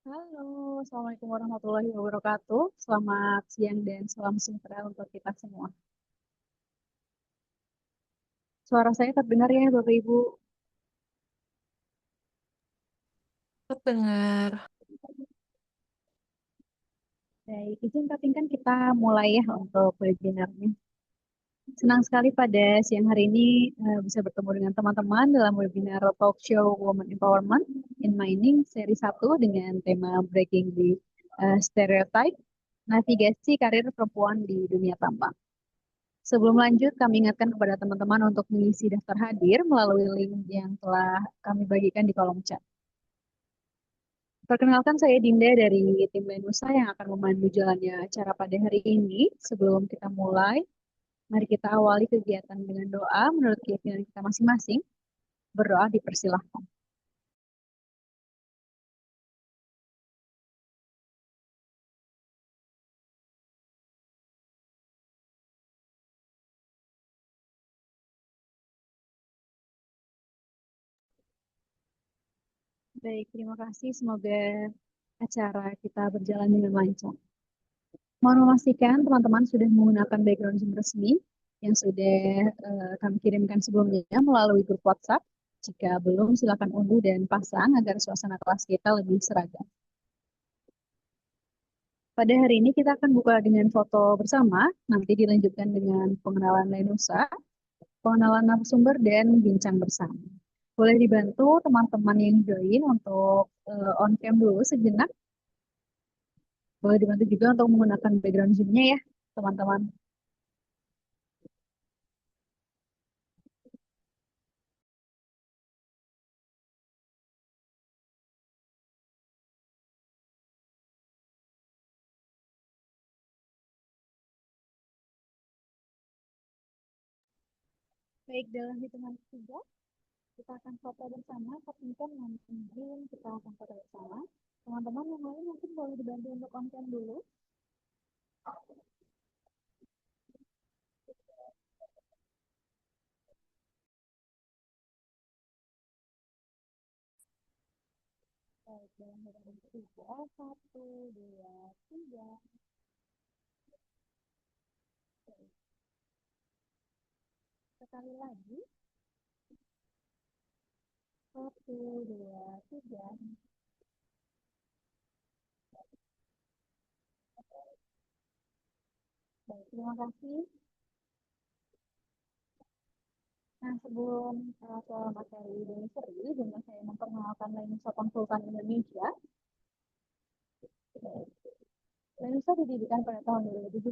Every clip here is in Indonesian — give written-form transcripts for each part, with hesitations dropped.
Halo, Assalamualaikum warahmatullahi wabarakatuh. Selamat siang dan salam sejahtera untuk kita semua. Suara saya terdengar ya, Bapak Ibu. Dengar. Baik, izinkan kita mulai ya untuk webinarnya. Senang sekali pada siang hari ini bisa bertemu dengan teman-teman dalam webinar Talk Show Women Empowerment in Mining seri 1 dengan tema Breaking the Stereotype, Navigasi Karir Perempuan di Dunia Tambang. Sebelum lanjut, kami ingatkan kepada teman-teman untuk mengisi daftar hadir melalui link yang telah kami bagikan di kolom chat. Perkenalkan saya Dinda dari tim Lenusa yang akan memandu jalannya acara pada hari ini. Sebelum kita mulai, mari kita awali kegiatan dengan doa menurut keyakinan kita masing-masing. Berdoa dipersilahkan. Baik, terima kasih. Semoga acara kita berjalan dengan lancar. Mohon memastikan teman-teman sudah menggunakan background Zoom resmi yang sudah kami kirimkan sebelumnya melalui grup WhatsApp. Jika belum, silakan unduh dan pasang agar suasana kelas kita lebih seragam. Pada hari ini kita akan buka dengan foto bersama, nanti dilanjutkan dengan pengenalan Lenusa, pengenalan narasumber, dan bincang bersama. Boleh dibantu teman-teman yang join untuk on cam dulu sejenak. Boleh dibantu juga untuk menggunakan background Zoom-nya ya, teman-teman. Baik, dalam hitungan ketiga, kita akan foto bersama, pastikan nanti kita akan foto bersama. Teman-teman yang lain mungkin boleh dibantu untuk on cam dulu. Baik, dalam hitungan ketiga, satu, dua, tiga. Baik, sekali lagi, satu, dua, tiga. Baik, terima kasih. Nah, sebelum ke materi ini seri, dengan saya memperkenalkan Lensa Konsultan Indonesia. Lensa didirikan pada tahun 2017.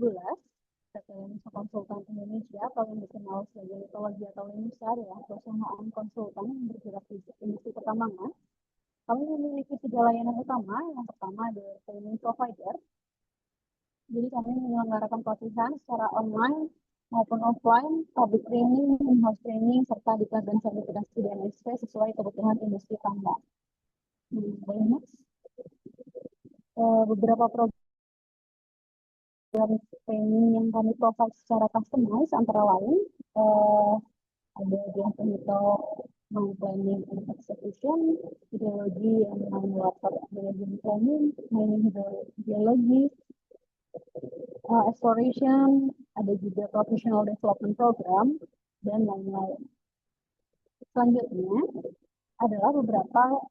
PT Lensa Konsultan Indonesia atau yang dikenal sebagai Litologi atau Lensa adalah perusahaan konsultan yang bergerak di industri pertambangan. Kami memiliki tiga layanan utama. Yang pertama adalah training provider. Jadi kami menyelenggarakan pelatihan secara online maupun offline, public training, in-house training, serta diklat dan sertifikasi DNSP sesuai kebutuhan industri tambang. Boleh next. Beberapa program training yang kami provide secara customize antara lain uh, ada yang untuk mind planning and execution, ideologi yang main water management planning, mining hydrogeology, exploration, ada juga professional development program, dan lain-lain. Selanjutnya adalah beberapa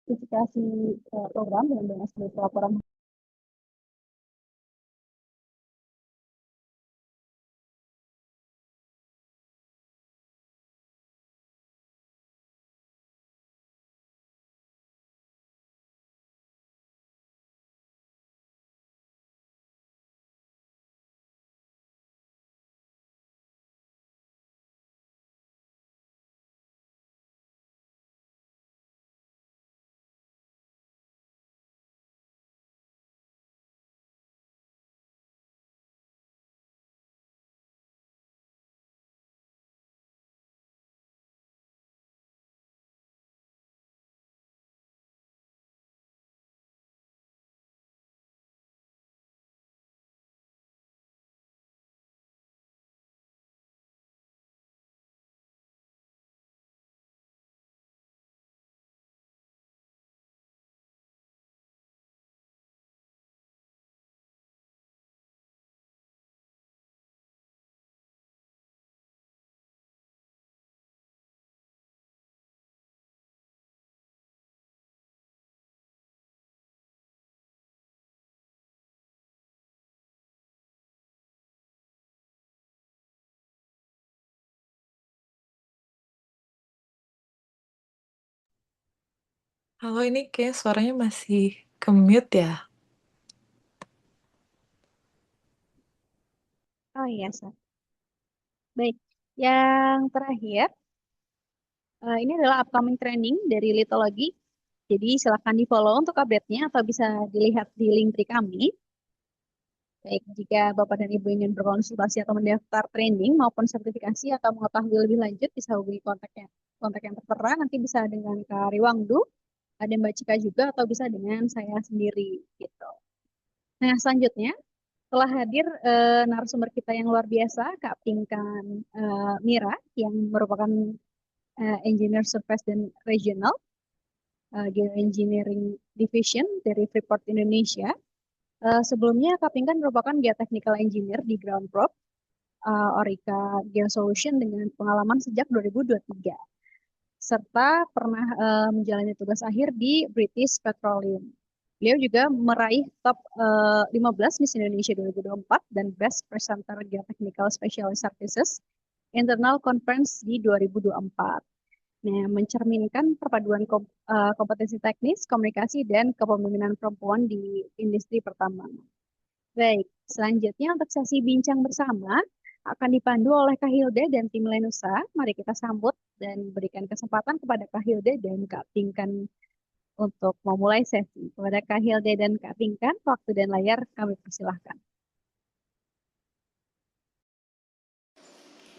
sertifikasi program dengan DNSP pelaporan Halo, ini kayak suaranya masih ke-mute ya? Oh iya, Sir. Baik. Yang terakhir, ini adalah upcoming training dari Litologi. Jadi silakan di-follow untuk update-nya atau bisa dilihat di link di kami. Baik, jika Bapak dan Ibu ingin berkonsultasi atau mendaftar training maupun sertifikasi atau mengetahui lebih lanjut, bisa hubungi kontak yang tertera. Nanti bisa dengan Kak Riwangdu, ada Mbak Cika juga, atau bisa dengan saya sendiri gitu. Nah, selanjutnya telah hadir narasumber kita yang luar biasa, Kak Pinkan Mira, yang merupakan Engineer Surface dan Regional Geoengineering Division dari Freeport Indonesia. Sebelumnya, Kak Pinkan merupakan Geotechnical Engineer di Ground Probe Orica Geosolution dengan pengalaman sejak 2023, serta pernah menjalani tugas akhir di British Petroleum. Beliau juga meraih top 15 Miss Indonesia 2024 dan Best Presenter Geotechnical Specialist Services Internal Conference di 2024. Nah, mencerminkan perpaduan kompetensi teknis, komunikasi, dan kepemimpinan perempuan di industri pertambangan. Baik, selanjutnya untuk sesi bincang bersama akan dipandu oleh Kak Hilda dan tim Lenusa. Mari kita sambut dan berikan kesempatan kepada Kak Hilda dan Kak Pinkan untuk memulai sesi. Kepada Kak Hilda dan Kak Pinkan, waktu dan layar kami persilahkan.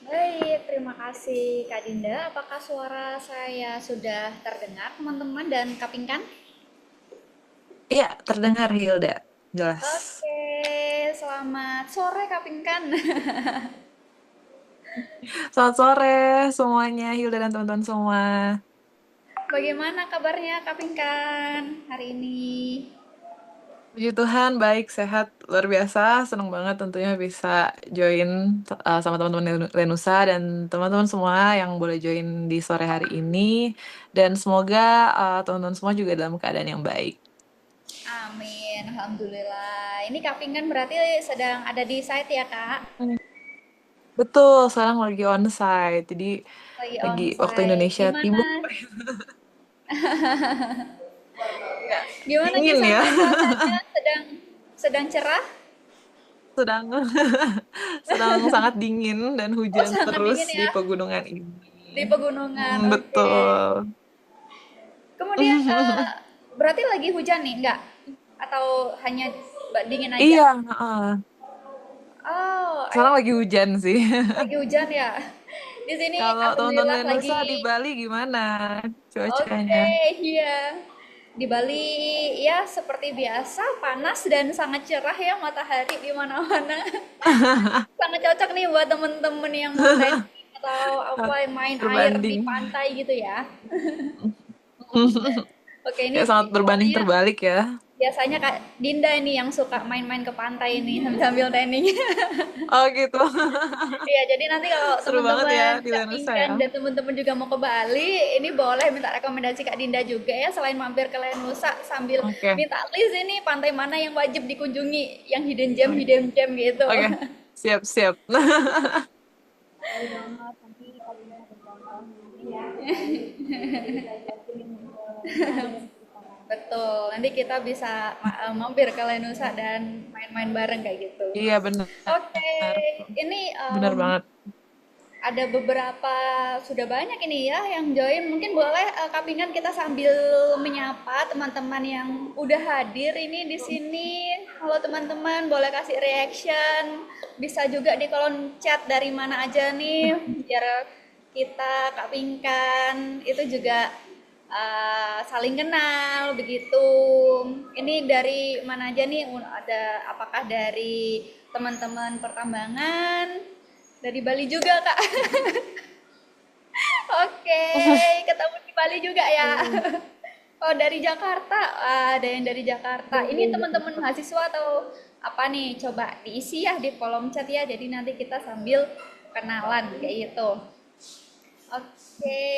Baik, terima kasih Kak Dinda. Apakah suara saya sudah terdengar teman-teman dan kapingkan? Iya, terdengar Hilda. Jelas. Oke, selamat sore kapingkan. Selamat sore semuanya, Hilda dan teman-teman semua. Bagaimana kabarnya kapingkan hari ini? Puji Tuhan, baik, sehat, luar biasa. Senang banget tentunya bisa join sama teman-teman Lenusa dan teman-teman semua yang boleh join di sore hari ini. Dan semoga teman-teman semua juga dalam keadaan yang baik. Amin, Alhamdulillah. Ini kapingkan berarti sedang ada di site ya kak? Betul, sekarang lagi onsite. Jadi Lagi lagi waktu onsite. Indonesia Gimana? Timur. Ya, Gimana di dingin ya. sana cuacanya? Sedang sedang cerah? Sedang sedang sangat dingin dan Oh, hujan sangat terus dingin di ya pegunungan ini. di pegunungan. Oke. Betul. Kemudian berarti lagi hujan nih, enggak? Atau hanya dingin aja? Iya, heeh. Oh, Sekarang lagi hujan sih. lagi hujan ya. Di sini Kalau teman-teman alhamdulillah Lenusa di lagi Bali gimana cuacanya? oke, iya. Di Bali ya seperti biasa panas dan sangat cerah ya matahari di mana-mana. Sangat cocok nih buat temen-temen yang mau training atau apa main air di Berbanding. pantai gitu ya. Oke, Ya ini sangat berbanding soalnya terbalik ya. biasanya Kak Dinda ini yang suka main-main ke pantai ini sambil training. Oh gitu. Iya, jadi nanti kalau Seru banget ya teman-teman di Kak Lenusa Pinkan ya. dan teman-teman juga mau ke Bali, ini boleh minta rekomendasi Kak Dinda juga ya, selain mampir ke Lenusa sambil Oke. minta list ini pantai mana yang wajib dikunjungi, yang Oke. hidden gem gitu. Oke. Siap, siap. Boleh banget, nanti Kak Pinkan dan kawan-kawan nanti ya ke Bali. Nanti kita ajakin Kak dan kita. Betul, nanti kita bisa mampir ke Lenusa dan main-main bareng kayak gitu. Iya benar. Oke, ini Benar banget. ada beberapa sudah banyak ini ya yang join. Mungkin boleh Kapingan kita sambil menyapa teman-teman yang udah hadir ini di sini. Halo teman-teman, boleh kasih reaction. Bisa juga di kolom chat dari mana aja nih biar kita Kapingan itu juga saling kenal begitu. Ini dari mana aja nih? Ada apakah dari teman-teman pertambangan? Dari Bali juga, Kak. Oke, ketemu di Bali juga ya. Oh, dari Jakarta. Ada yang dari Jakarta. Ini teman-teman mahasiswa atau apa nih? Coba diisi ya di kolom chat ya. Jadi nanti kita sambil kenalan kayak gitu. Oke.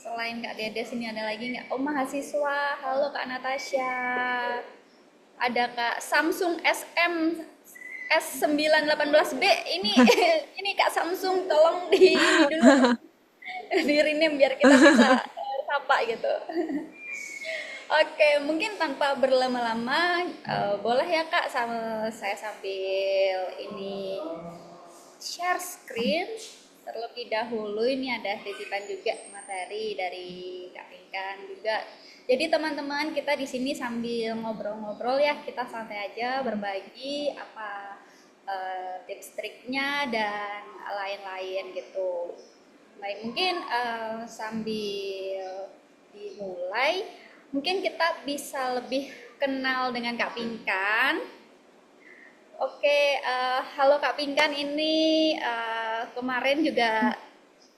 Selain Kak Dede sini ada lagi nggak? Oh, mahasiswa. Halo Kak Natasha. Ada Kak Samsung SM S918B ini ini Kak Samsung tolong di ini dulu di rename biar kita bisa sapa gitu. Oke, mungkin tanpa berlama-lama, boleh ya Kak sama saya sambil ini share screen terlebih dahulu. Ini ada titipan juga materi dari Kak Pinkan juga. Jadi teman-teman kita di sini sambil ngobrol-ngobrol ya, kita santai aja berbagi apa tips triknya dan lain-lain gitu. Baik, mungkin sambil dimulai, mungkin kita bisa lebih kenal dengan Kak Pinkan. Oke, halo Kak Pinkan, ini kemarin juga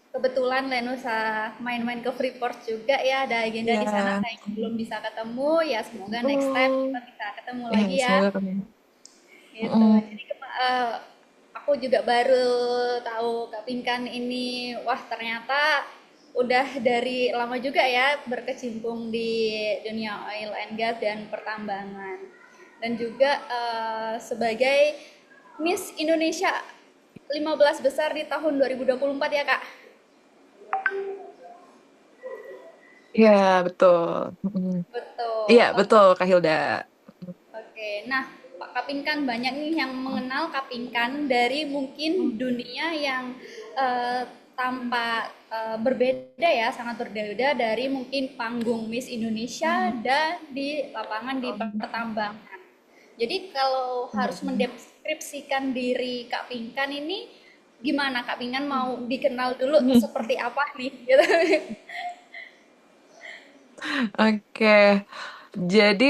kebetulan Lenusa main-main ke Freeport juga ya, ada agenda di sana, Iya, saya belum bisa ketemu, ya semoga next time kita bisa ketemu ya lagi ya. semoga kami. Gitu. Jadi aku juga baru tahu Kak Pinkan ini, wah ternyata udah dari lama juga ya berkecimpung di dunia oil and gas dan pertambangan. Dan juga sebagai Miss Indonesia 15 besar di tahun 2024 ya Kak. Iya, betul. Iya, Betul. betul, Kak Hilda. Oke, nah Pak Kapinkan banyak nih yang mengenal Kapinkan dari mungkin dunia yang eh, tampak berbeda ya, sangat berbeda dari mungkin panggung Miss Indonesia dan di lapangan di pertambangan. Jadi kalau harus mendeskripsikan diri Kak Pinkan ini gimana Kak Pinkan mau dikenal dulu seperti apa nih? Gitu. Oke, jadi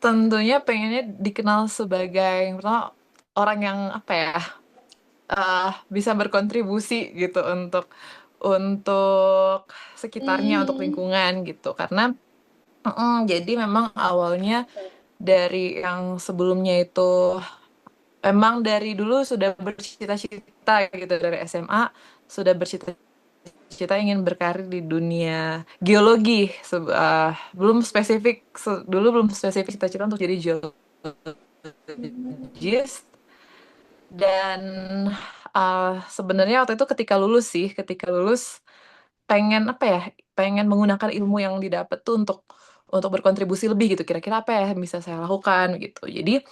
tentunya pengennya dikenal sebagai yang pertama orang yang apa ya, bisa berkontribusi gitu untuk sekitarnya, untuk Hmm, lingkungan gitu. Karena jadi memang awalnya dari yang sebelumnya itu emang dari dulu sudah bercita-cita gitu dari SMA sudah bercita-cita ingin berkarir di dunia geologi. Belum spesifik dulu belum spesifik cita-cita untuk jadi geologis dan sebenarnya waktu itu ketika lulus pengen apa ya, pengen menggunakan ilmu yang didapat tuh untuk berkontribusi lebih gitu. Kira-kira apa ya yang bisa saya lakukan gitu. Jadi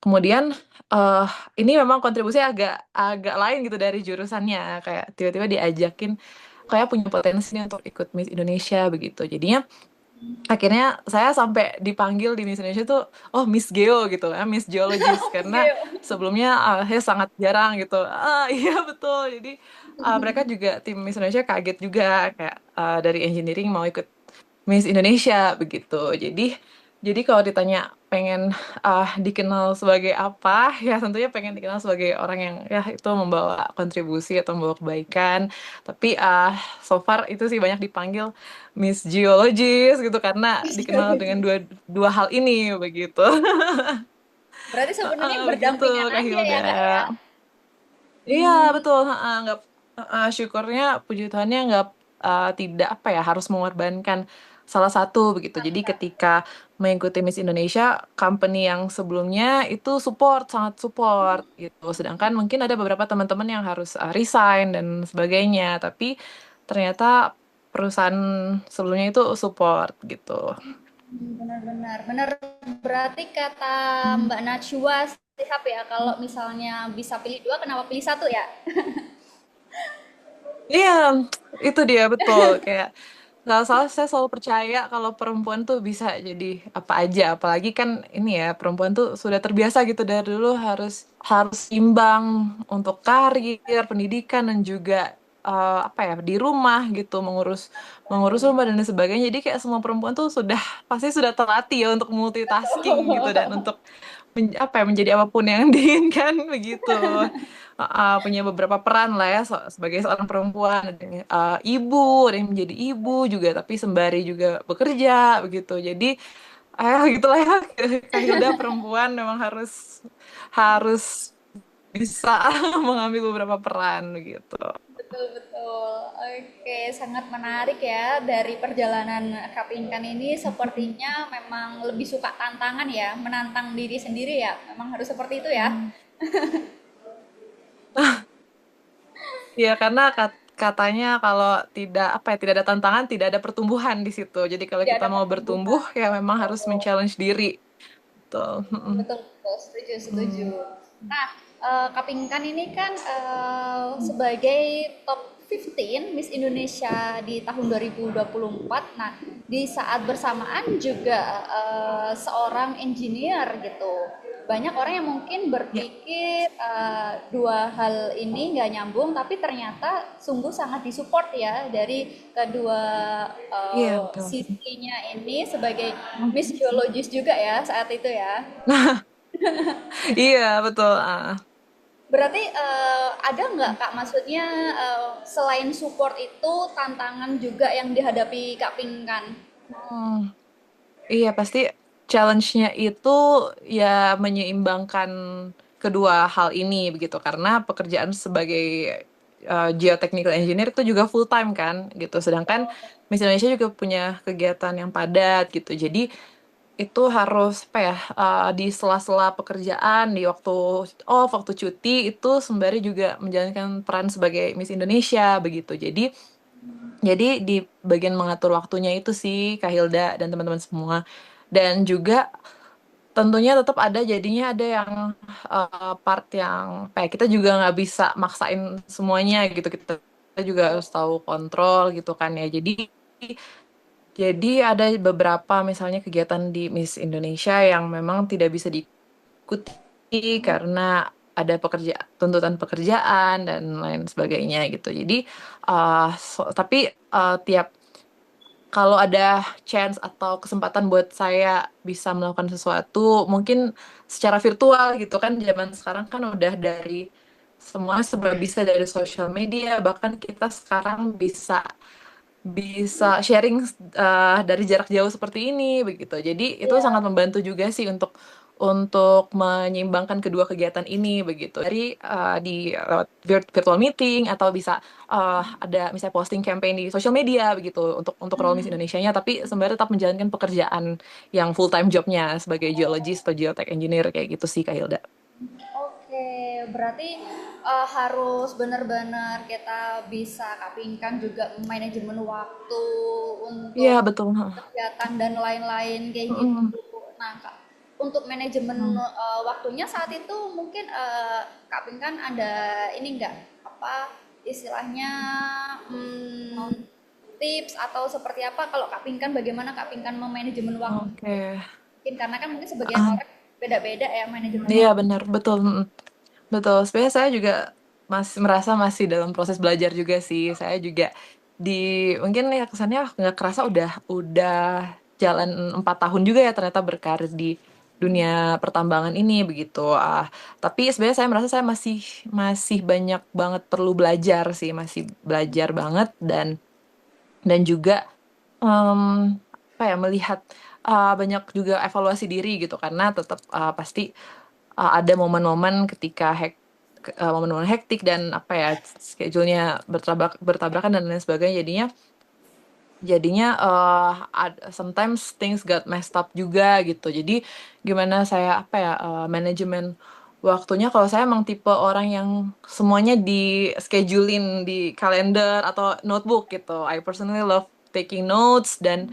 kemudian eh ini memang kontribusinya agak agak lain gitu dari jurusannya. Kayak tiba-tiba diajakin kayak punya potensi nih untuk ikut Miss Indonesia begitu. Jadinya akhirnya saya sampai dipanggil di Miss Indonesia tuh, oh Miss Geo gitu ya, Miss Geologist karena Geo. sebelumnya saya sangat jarang gitu. Iya betul. Jadi mereka juga tim Miss Indonesia kaget juga kayak dari engineering mau ikut Miss Indonesia begitu. Jadi kalau ditanya pengen dikenal sebagai apa, ya tentunya pengen dikenal sebagai orang yang ya itu membawa kontribusi atau membawa kebaikan. Tapi so far itu sih banyak dipanggil Miss Geologist gitu karena dikenal dengan dua hal ini begitu. Berarti sebenarnya Begitu berdampingan Kak aja ya Hilda. Kak ya. Iya Hmm, betul, nggak syukurnya puji Tuhannya nggak tidak apa ya harus mengorbankan salah satu begitu. Jadi ketika mengikuti Miss Indonesia, company yang sebelumnya itu sangat support gitu. Sedangkan mungkin ada beberapa teman-teman yang harus resign dan sebagainya. Tapi ternyata perusahaan sebelumnya itu support gitu. benar-benar. Benar berarti kata Mbak Najwa Shihab ya, kalau misalnya bisa pilih dua, kenapa pilih satu ya? Iya, itu dia betul. Kayak nggak salah, saya selalu percaya kalau perempuan tuh bisa jadi apa aja. Apalagi kan ini ya, perempuan tuh sudah terbiasa gitu dari dulu harus harus imbang untuk karir, pendidikan dan juga apa ya di rumah gitu mengurus mengurus rumah dan lain sebagainya. Jadi kayak semua perempuan tuh sudah pasti sudah terlatih ya untuk multitasking gitu dan untuk apa ya menjadi apapun yang diinginkan begitu. Punya beberapa peran lah ya sebagai seorang perempuan ada yang, ibu ada yang menjadi ibu juga tapi sembari juga bekerja begitu jadi gitulah ya Kak Hilda perempuan memang harus harus bisa mengambil beberapa peran gitu. Betul-betul. Oke, sangat menarik ya dari perjalanan Kak Pinkan ini sepertinya memang lebih suka tantangan ya, menantang diri sendiri ya. Memang harus seperti itu ya. Ya karena katanya kalau tidak ada tantangan, tidak ada pertumbuhan di situ. Jadi kalau Tidak kita ada mau bertumbuh, pertumbuhan. ya memang harus Betul. men-challenge diri. Betul. Betul, betul, setuju, setuju. Hmm. Nah, Kak Pinkan ini kan sebagai top 15 Miss Indonesia di tahun 2024. Nah, di saat bersamaan juga seorang engineer gitu. Banyak orang yang mungkin Ya, berpikir dua hal ini nggak nyambung, tapi ternyata sungguh sangat disupport ya dari kedua iya betul. sisinya ini sebagai Miss Geologis juga ya saat itu ya. Iya betul. Berarti ada nggak Kak, maksudnya selain support itu tantangan juga yang dihadapi Kak Pinkan? Hmm. Iya, pasti challenge-nya itu ya menyeimbangkan kedua hal ini begitu karena pekerjaan sebagai geotechnical engineer itu juga full time kan gitu. Sedangkan Miss Indonesia juga punya kegiatan yang padat gitu. Jadi itu harus apa ya di sela-sela pekerjaan, di waktu off, waktu cuti itu sembari juga menjalankan peran sebagai Miss Indonesia begitu. Jadi di bagian mengatur waktunya itu sih Kak Hilda dan teman-teman semua. Dan juga tentunya tetap ada jadinya ada yang part yang kayak kita juga nggak bisa maksain semuanya gitu. Kita juga harus tahu kontrol gitu kan ya. Jadi ada beberapa misalnya kegiatan di Miss Indonesia yang memang tidak bisa diikuti karena ada tuntutan pekerjaan dan lain sebagainya gitu. Jadi tapi tiap kalau ada chance atau kesempatan buat saya bisa melakukan sesuatu, mungkin secara virtual gitu kan, zaman sekarang kan udah dari semua serba bisa dari sosial media, bahkan kita sekarang bisa bisa sharing dari jarak jauh seperti ini begitu. Jadi itu sangat Iya. membantu juga sih untuk menyeimbangkan kedua kegiatan ini begitu. Dari di lewat virtual meeting atau bisa ada misalnya posting campaign di sosial media begitu untuk role Miss Indonesia-nya tapi sembari tetap menjalankan pekerjaan yang full time jobnya sebagai geologist atau geotech engineer kayak gitu sih Kak Hilda. Oke, berarti harus benar-benar kita bisa kapingkan juga manajemen waktu Iya untuk betul. kegiatan dan lain-lain kayak Mm-mm. gitu. Nah, Kak, untuk manajemen Mm. waktunya saat itu mungkin Kak Pinkan ada ini enggak apa istilahnya tips atau seperti apa kalau Kak Pinkan bagaimana Kak Pinkan memanajemen waktu? Oke. Mungkin karena kan mungkin sebagian Ah, orang beda-beda ya manajemen iya waktu. benar betul. Betul, sebenarnya saya juga masih merasa masih dalam proses belajar juga sih. Saya juga di mungkin ya kesannya nggak kerasa udah jalan 4 tahun juga ya ternyata berkarir di dunia pertambangan ini begitu. Tapi sebenarnya saya merasa saya masih masih banyak banget perlu belajar sih, masih belajar banget dan juga em, apa ya melihat banyak juga evaluasi diri gitu karena tetap pasti ada momen-momen ketika momen-momen hektik dan apa ya schedule-nya bertabrakan dan lain sebagainya jadinya sometimes things got messed up juga gitu jadi gimana saya apa ya manajemen waktunya kalau saya emang tipe orang yang semuanya di schedulein di kalender atau notebook gitu I personally love taking notes dan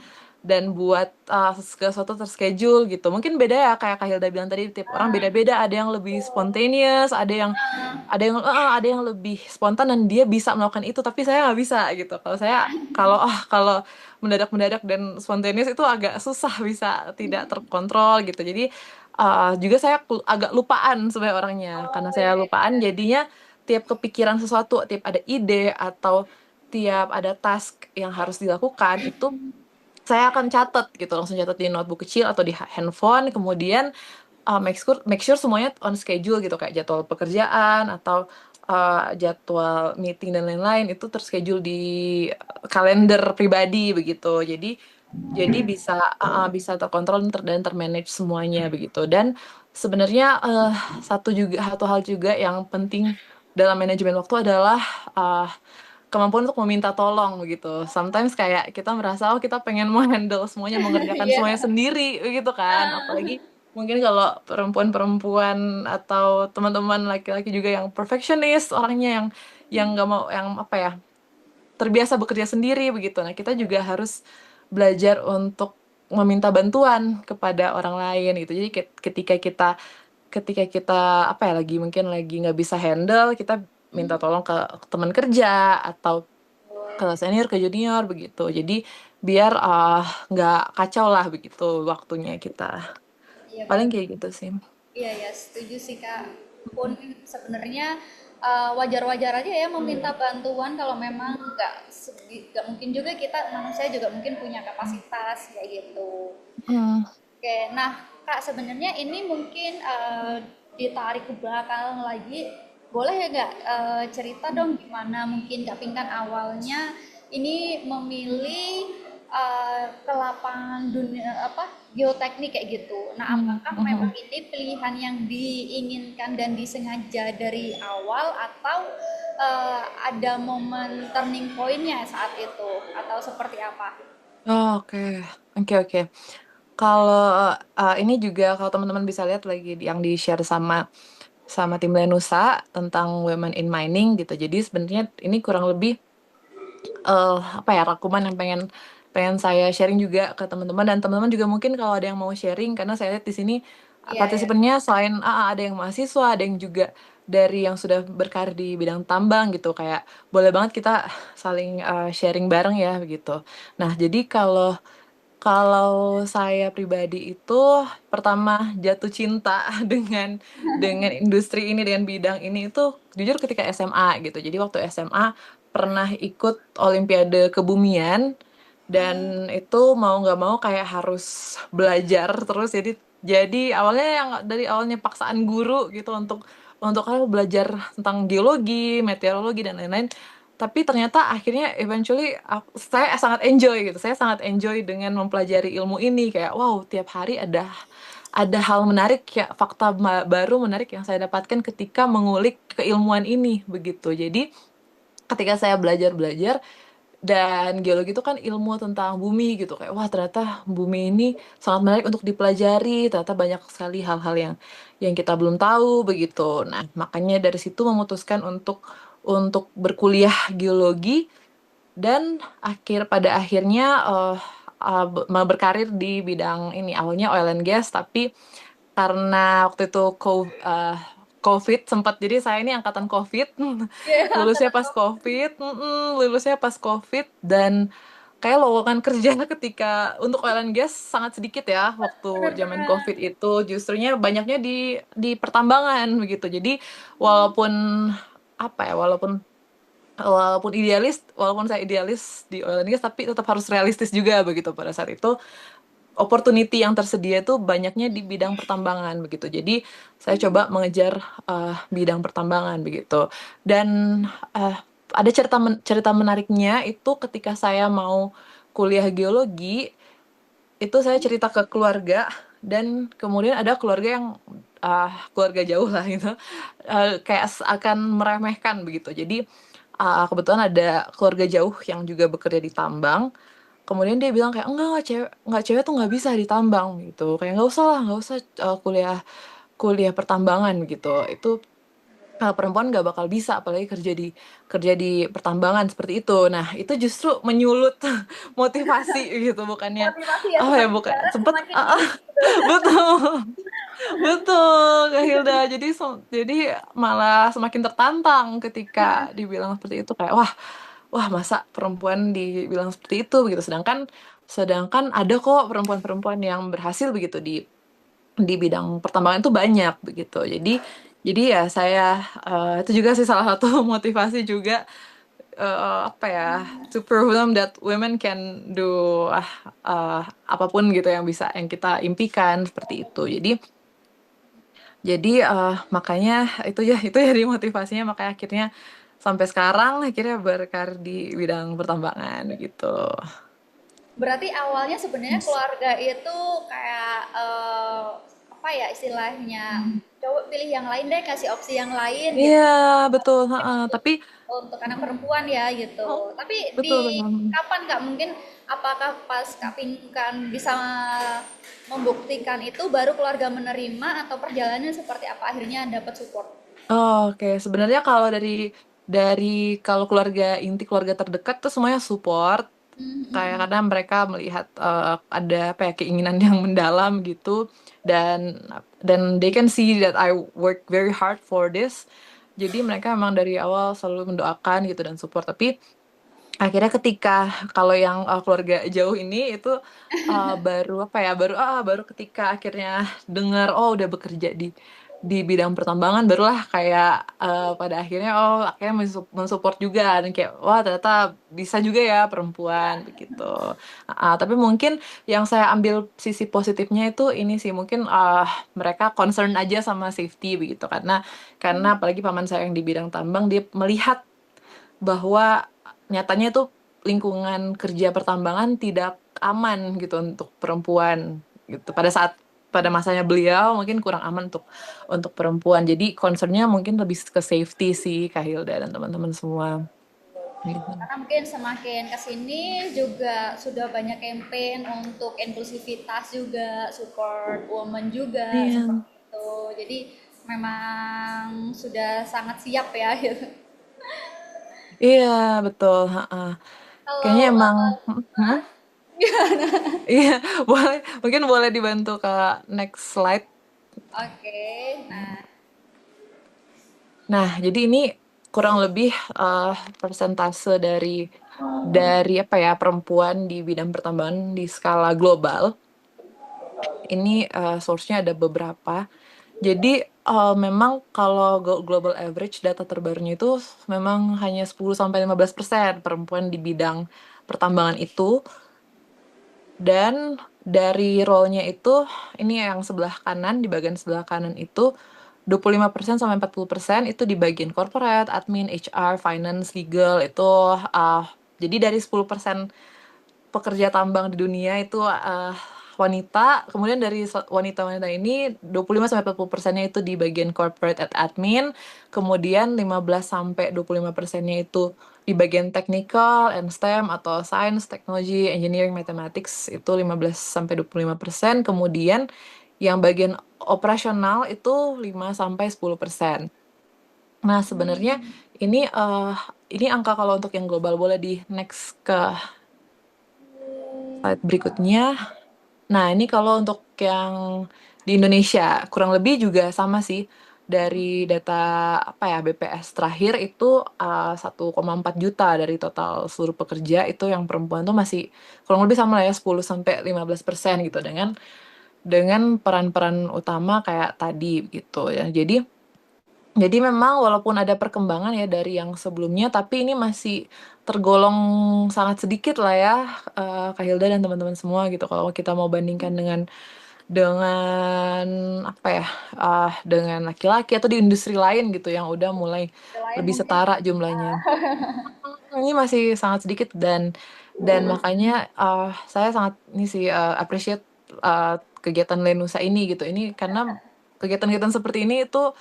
buat segala sesuatu terschedule gitu mungkin beda ya kayak Kak Hilda bilang tadi tiap orang beda-beda ada yang lebih spontaneous ada yang lebih spontan dan dia bisa melakukan itu tapi saya nggak bisa gitu kalau mendadak-mendadak dan spontaneous itu agak susah bisa tidak terkontrol gitu jadi juga saya agak lupaan sebagai orangnya karena Oh saya iya, lupaan jadinya tiap kepikiran sesuatu tiap ada ide atau tiap ada task yang harus dilakukan itu saya akan catat gitu langsung catat di notebook kecil atau di handphone kemudian make sure semuanya on schedule gitu kayak jadwal pekerjaan atau jadwal meeting dan lain-lain itu terschedule di kalender pribadi begitu. Jadi bisa terkontrol dan termanage semuanya begitu. Dan sebenarnya satu hal juga yang penting dalam manajemen waktu adalah uh, kemampuan untuk meminta tolong begitu. Sometimes kayak kita merasa kita pengen menghandle semuanya, mengerjakan iya. semuanya sendiri begitu kan. Apalagi mungkin kalau perempuan-perempuan atau teman-teman laki-laki juga yang perfectionist, orangnya yang nggak mau yang apa ya terbiasa bekerja sendiri begitu. Nah, kita juga harus belajar untuk meminta bantuan kepada orang lain gitu. Jadi ketika kita apa ya mungkin lagi nggak bisa handle, kita minta tolong ke teman kerja atau ke senior, ke junior begitu. Jadi biar nggak kacau lah begitu waktunya kita. Iya Paling benar. kayak gitu sih. Iya ya, setuju sih Kak. Pun sebenarnya wajar-wajar aja ya meminta bantuan kalau memang nggak mungkin juga, kita manusia juga mungkin punya kapasitas kayak gitu. Hmm. Oke, nah Kak, sebenarnya ini mungkin ditarik ke belakang lagi, boleh ya nggak cerita dong gimana mungkin Kak Pinkan awalnya ini memilih ke lapangan dunia apa geoteknik kayak gitu. Nah, apakah memang ini pilihan yang diinginkan dan disengaja dari awal atau ada momen turning point-nya saat itu atau seperti apa? Oh, oke. Oke. Kalau ini juga kalau teman-teman bisa lihat lagi yang di-share sama tim Lenusa tentang Women in Mining gitu. Jadi sebenarnya ini kurang lebih rangkuman yang pengen saya sharing juga ke teman-teman, dan teman-teman juga mungkin kalau ada yang mau sharing, karena saya lihat di sini Iya, ya. partisipannya selain ada yang mahasiswa, ada yang juga dari yang sudah berkarir di bidang tambang gitu. Kayak boleh banget kita saling sharing bareng ya begitu. Nah, jadi kalau saya pribadi itu pertama jatuh cinta dengan industri ini, dengan bidang ini itu jujur ketika SMA gitu. Jadi waktu SMA pernah ikut Olimpiade Kebumian, dan itu mau nggak mau kayak harus belajar terus. Jadi dari awalnya paksaan guru gitu untuk belajar tentang geologi, meteorologi dan lain-lain. Tapi ternyata akhirnya eventually saya sangat enjoy gitu. Saya sangat enjoy dengan mempelajari ilmu ini, kayak wow, tiap hari ada hal menarik ya, fakta baru menarik yang saya dapatkan ketika mengulik keilmuan ini begitu. Jadi ketika saya belajar dan geologi itu kan ilmu tentang bumi gitu, kayak wah, ternyata bumi ini sangat menarik untuk dipelajari, ternyata banyak sekali hal-hal yang kita belum tahu begitu. Nah, makanya dari situ memutuskan untuk berkuliah geologi, dan pada akhirnya berkarir di bidang ini, awalnya oil and gas, tapi karena waktu itu COVID sempat, jadi saya ini angkatan COVID, Iya, lulusnya pas COVID, dan kayak lowongan kerja ketika untuk oil and gas sangat sedikit ya waktu zaman benar-benar. COVID itu, justrunya banyaknya di pertambangan begitu. Jadi walaupun walaupun saya idealis di oil and gas, tapi tetap harus realistis juga begitu. Pada saat itu opportunity yang tersedia itu banyaknya di bidang pertambangan begitu. Jadi saya coba mengejar bidang pertambangan begitu. Dan ada cerita menariknya itu ketika saya mau kuliah geologi, itu saya cerita ke keluarga, dan kemudian ada keluarga yang keluarga jauh lah gitu, kayak akan meremehkan begitu. Jadi kebetulan ada keluarga jauh yang juga bekerja di tambang. Kemudian dia bilang kayak enggak, cewek tuh nggak bisa ditambang gitu. Kayak nggak usah kuliah pertambangan gitu. Itu perempuan nggak bakal bisa, apalagi kerja di pertambangan seperti itu. Nah, itu justru menyulut motivasi gitu, bukannya Motivasi ya, semakin bukan darah sempet semakin ini. betul. Betul, Kak Hilda. Jadi malah semakin tertantang ketika dibilang seperti itu, kayak wah, masa perempuan dibilang seperti itu begitu. Sedangkan ada kok perempuan-perempuan yang berhasil begitu di bidang pertambangan itu banyak begitu. Jadi ya saya itu juga sih salah satu motivasi juga, to prove them that women can do apapun gitu yang kita impikan seperti itu. Jadi makanya itu jadi motivasinya, makanya akhirnya sampai sekarang akhirnya berkarir di bidang pertambangan gitu. Berarti awalnya sebenarnya keluarga itu kayak apa ya istilahnya, coba pilih yang lain deh, kasih opsi yang lain gitu. Iya, betul, Mungkin heeh. untuk Tapi anak perempuan ya oh, gitu. Tapi di betul betul. kapan Kak mungkin, apakah pas Kak Pinkan bisa membuktikan itu baru keluarga menerima, atau perjalanannya seperti apa akhirnya dapat support? Oh, oke. Sebenarnya kalau dari kalau keluarga inti, keluarga terdekat tuh semuanya support. Kayak Mhm. karena mereka melihat ada apa ya, keinginan yang mendalam gitu, dan they can see that I work very hard for this. Jadi mereka memang dari awal selalu mendoakan gitu dan support. Tapi akhirnya ketika kalau yang keluarga jauh ini itu baru apa ya, baru ketika akhirnya dengar oh udah bekerja di bidang pertambangan, barulah kayak pada akhirnya akhirnya mensupport juga, dan kayak wah ternyata bisa juga ya perempuan begitu. Tapi mungkin yang saya ambil sisi positifnya itu ini sih, mungkin mereka concern aja sama safety begitu, karena apalagi paman saya yang di bidang tambang, dia melihat bahwa nyatanya itu lingkungan kerja pertambangan tidak aman gitu untuk perempuan gitu. Pada masanya beliau mungkin kurang aman untuk perempuan. Jadi concernnya mungkin lebih ke safety sih, Kak Hilda dan teman-teman semua. Gitu. Karena mungkin semakin kesini juga sudah banyak campaign untuk inklusivitas juga, support woman juga, Iya, seperti itu. Jadi memang sudah sangat siap ya gitu. iya betul. Kayaknya Kalau emang, hmm? Iya, mungkin boleh dibantu ke next slide. oke, nah Nah, jadi ini kurang lebih persentase dari apa ya, perempuan di bidang pertambangan di skala global. Ini source-nya ada beberapa. Jadi memang kalau global average data terbarunya itu memang hanya 10-15% perempuan di bidang pertambangan itu. Dan dari role-nya itu, ini yang sebelah kanan, di bagian sebelah kanan itu 25% sampai 40% itu di bagian corporate, admin, HR, finance, legal itu jadi dari 10% pekerja tambang di dunia itu wanita. Kemudian dari wanita-wanita ini 25-40%-nya itu di bagian corporate at admin, kemudian 15-25%-nya itu di bagian technical and STEM atau science, technology, engineering, mathematics itu 15-25%, kemudian yang bagian operasional itu 5-10%. Nah, sebenarnya ini angka kalau untuk yang global. Boleh di next ke slide berikutnya. Nah, ini kalau untuk yang di Indonesia, kurang lebih juga sama sih. Dari data apa ya, BPS terakhir itu 1,4 juta dari total seluruh pekerja itu yang perempuan tuh masih kurang lebih sama lah ya, 10-15% gitu, dengan peran-peran utama kayak tadi gitu ya. Jadi memang walaupun ada perkembangan ya dari yang sebelumnya, tapi ini masih tergolong sangat sedikit lah ya, Kak Hilda dan teman-teman semua gitu. Kalau kita mau bandingkan dengan apa ya, dengan laki-laki atau di industri lain gitu yang udah mulai lain lebih mungkin setara jumlahnya. Ini masih sangat sedikit, dan makanya saya sangat ini sih appreciate kegiatan Lenusa ini gitu. Ini karena kegiatan-kegiatan seperti ini itu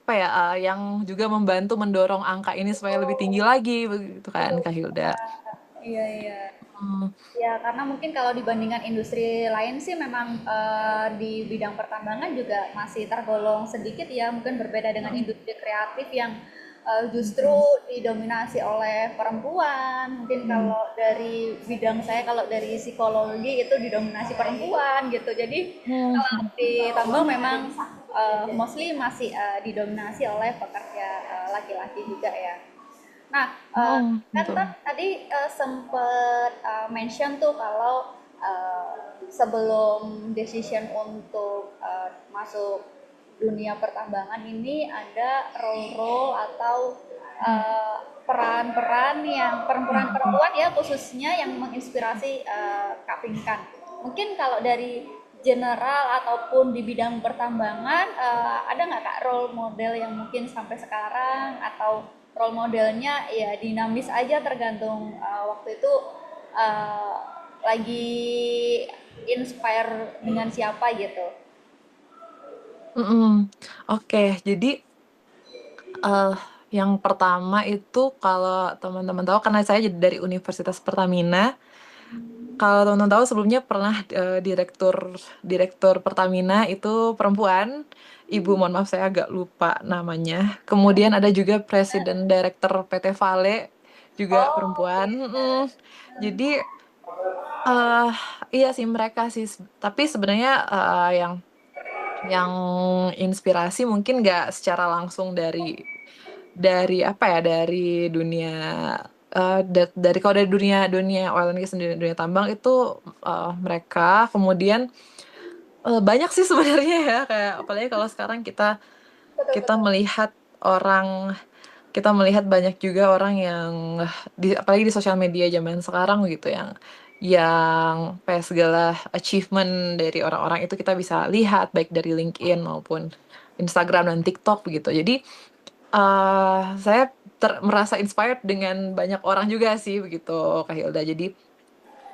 apa ya, yang juga membantu mendorong angka ini supaya lebih tinggi lagi begitu kan, Kak Hilda. iya iya. Hmm, Ya, karena mungkin kalau dibandingkan industri lain sih memang di bidang pertambangan juga masih tergolong sedikit ya, mungkin berbeda dengan industri kreatif yang justru didominasi oleh perempuan. Mungkin kalau dari bidang saya, kalau dari psikologi itu didominasi perempuan gitu. Jadi kalau hmm, di tambang memang mostly masih didominasi oleh pekerja laki-laki juga ya. Nah, kan betul. tadi sempet mention tuh kalau sebelum decision untuk masuk dunia pertambangan ini ada role-role atau peran-peran yang perempuan-perempuan ya khususnya yang menginspirasi Kak Pinkan. Mungkin kalau dari general ataupun di bidang pertambangan ada nggak Kak role model yang mungkin sampai sekarang atau role modelnya ya dinamis aja tergantung waktu itu uh, lagi inspire dengan siapa gitu. Mm-mm. Oke, jadi eh yang pertama itu kalau teman-teman tahu, karena saya jadi dari Universitas Pertamina, kalau teman-teman tahu sebelumnya pernah direktur Pertamina itu perempuan, ibu, mohon maaf saya agak lupa namanya. Kemudian ada juga presiden direktur PT Vale juga Oh, perempuan. iya. Jadi eh iya sih mereka sih, tapi sebenarnya yang inspirasi mungkin nggak secara langsung dari apa ya, dari dunia dari kalau dari dunia dunia oil and gas, dunia tambang itu mereka. Kemudian banyak sih sebenarnya ya, kayak apalagi kalau sekarang kita Betul kita betul. melihat orang kita melihat banyak juga orang yang apalagi di sosial media zaman sekarang gitu, yang kayak segala achievement dari orang-orang itu kita bisa lihat baik dari LinkedIn maupun Instagram dan TikTok begitu. Jadi saya merasa inspired dengan banyak orang juga sih begitu, Kak Hilda. Jadi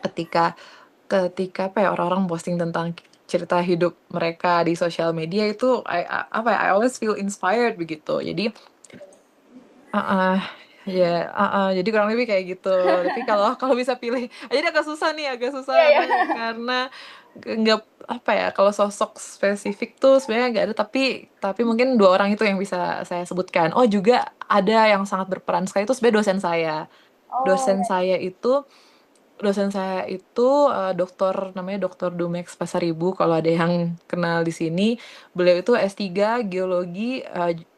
ketika ketika apa ya, orang-orang posting tentang cerita hidup mereka di sosial media itu apa ya, I always feel inspired begitu. Jadi Heeh, ya, jadi kurang lebih kayak gitu. Tapi kalau kalau bisa pilih, jadi agak susah nih, agak susah Iya ya. karena nggak apa ya, kalau sosok spesifik tuh sebenarnya nggak ada, tapi mungkin dua orang itu yang bisa saya sebutkan. Oh juga ada yang sangat berperan sekali itu sebenarnya dosen saya. Oh Dosen ya. saya itu dosen saya itu namanya Dokter Dumex Pasaribu, kalau ada yang kenal di sini. Beliau itu S3 geologi,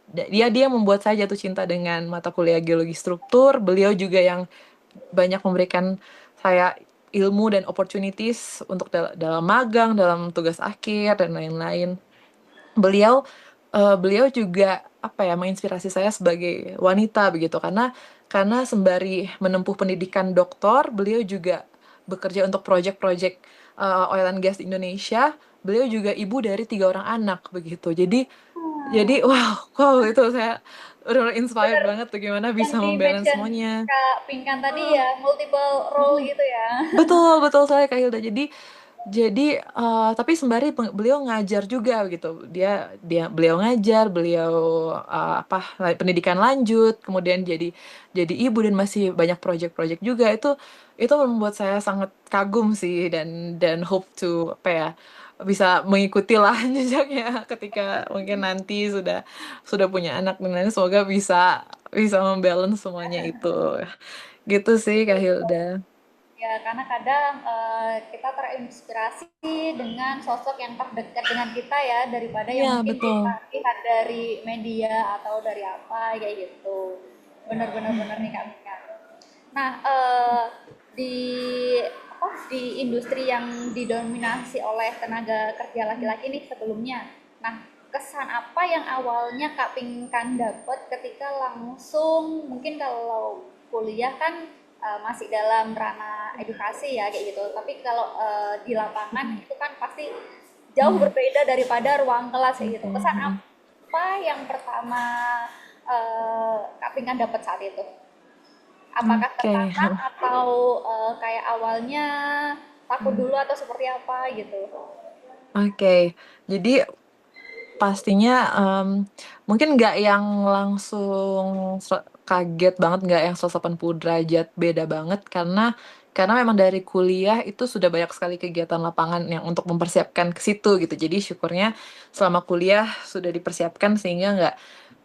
dia membuat saya jatuh cinta dengan mata kuliah geologi struktur. Beliau juga yang banyak memberikan saya ilmu dan opportunities untuk dalam magang, dalam tugas akhir dan lain-lain. Beliau beliau juga apa ya, menginspirasi saya sebagai wanita begitu, karena sembari menempuh pendidikan doktor, beliau juga bekerja untuk proyek-proyek oil and gas di Indonesia. Beliau juga ibu dari 3 orang anak begitu. Jadi wow itu saya benar inspired Bener banget tuh gimana yang bisa di membalance mention semuanya. Kak Pinkan tadi ya, multiple role Mm-mm. gitu ya. Betul, betul saya Kak Hilda. Jadi tapi sembari beliau ngajar juga gitu. Beliau ngajar, beliau pendidikan lanjut, kemudian jadi ibu dan masih banyak proyek-proyek juga. Itu membuat saya sangat kagum sih, dan hope to apa ya, bisa mengikuti lah jejaknya ketika mungkin nanti sudah punya anak dan lain, semoga bisa bisa membalance semuanya itu. Gitu sih Kak Hilda. Ya, karena kadang kita terinspirasi dengan sosok yang terdekat dengan kita ya, daripada yang Iya, mungkin kita betul. lihat dari media atau dari apa kayak gitu. Bener-bener bener nih Kak Mika. Nah, di di industri yang didominasi oleh tenaga kerja laki-laki nih sebelumnya. Nah, kesan apa yang awalnya Kak Pinkan dapat ketika langsung, mungkin kalau kuliah kan masih dalam ranah edukasi ya kayak gitu. Tapi kalau di lapangan itu kan pasti jauh Hmm, berbeda daripada ruang kelas kayak gitu. betul. Kesan apa yang pertama Kak Pinkan dapat saat itu? Apakah Oke, tertantang atau kayak awalnya takut dulu atau seperti apa gitu? oke. Jadi pastinya mungkin nggak yang langsung kaget banget, nggak yang 180 derajat beda banget, karena memang dari kuliah itu sudah banyak sekali kegiatan lapangan yang untuk mempersiapkan ke situ gitu. Jadi syukurnya selama kuliah sudah dipersiapkan sehingga nggak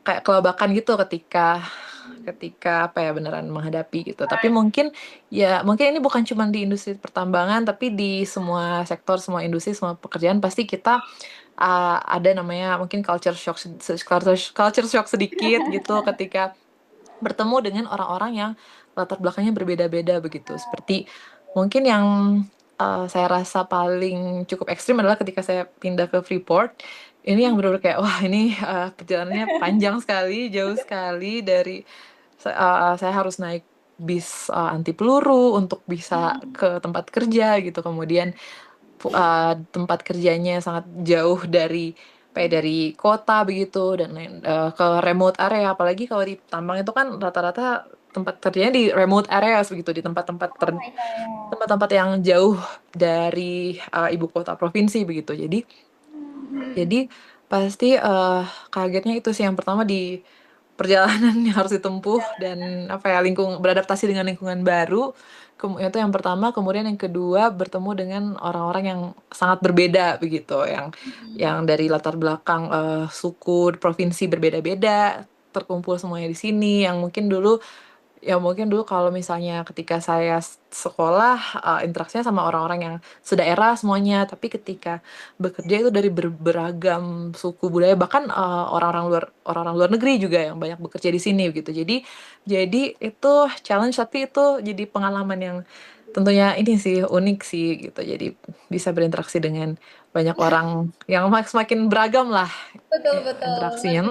kayak kelabakan gitu ketika ketika apa ya, beneran menghadapi gitu. Tapi mungkin ini bukan cuma di industri pertambangan, tapi di semua sektor, semua industri, semua pekerjaan pasti kita ada namanya mungkin culture shock sedikit gitu ketika bertemu dengan orang-orang yang latar belakangnya berbeda-beda begitu. Seperti mungkin yang saya rasa paling cukup ekstrim adalah ketika saya pindah ke Freeport. Ini yang benar-benar kayak wah, ini perjalanannya panjang sekali, jauh sekali dari saya harus naik bis anti peluru untuk bisa ke tempat kerja gitu. Kemudian tempat kerjanya sangat jauh dari kota begitu, dan ke remote area. Apalagi kalau di tambang itu kan rata-rata tempat kerjanya di remote areas begitu, di Oh iya ya. tempat-tempat yang jauh dari ibu kota provinsi begitu. Jadi pasti kagetnya itu sih yang pertama, perjalanan yang harus ditempuh dan apa ya beradaptasi dengan lingkungan baru. Itu yang pertama, kemudian yang kedua bertemu dengan orang-orang yang sangat berbeda begitu, yang dari latar belakang suku, provinsi berbeda-beda, terkumpul semuanya di sini, mungkin dulu kalau misalnya ketika saya sekolah, interaksinya sama orang-orang yang sedaerah semuanya, tapi ketika bekerja itu dari beragam suku budaya, bahkan orang-orang luar negeri juga yang banyak bekerja di sini gitu. Jadi itu challenge, tapi itu jadi pengalaman yang tentunya ini sih unik sih gitu. Jadi bisa berinteraksi dengan banyak orang yang semakin beragam lah Betul, betul. interaksinya.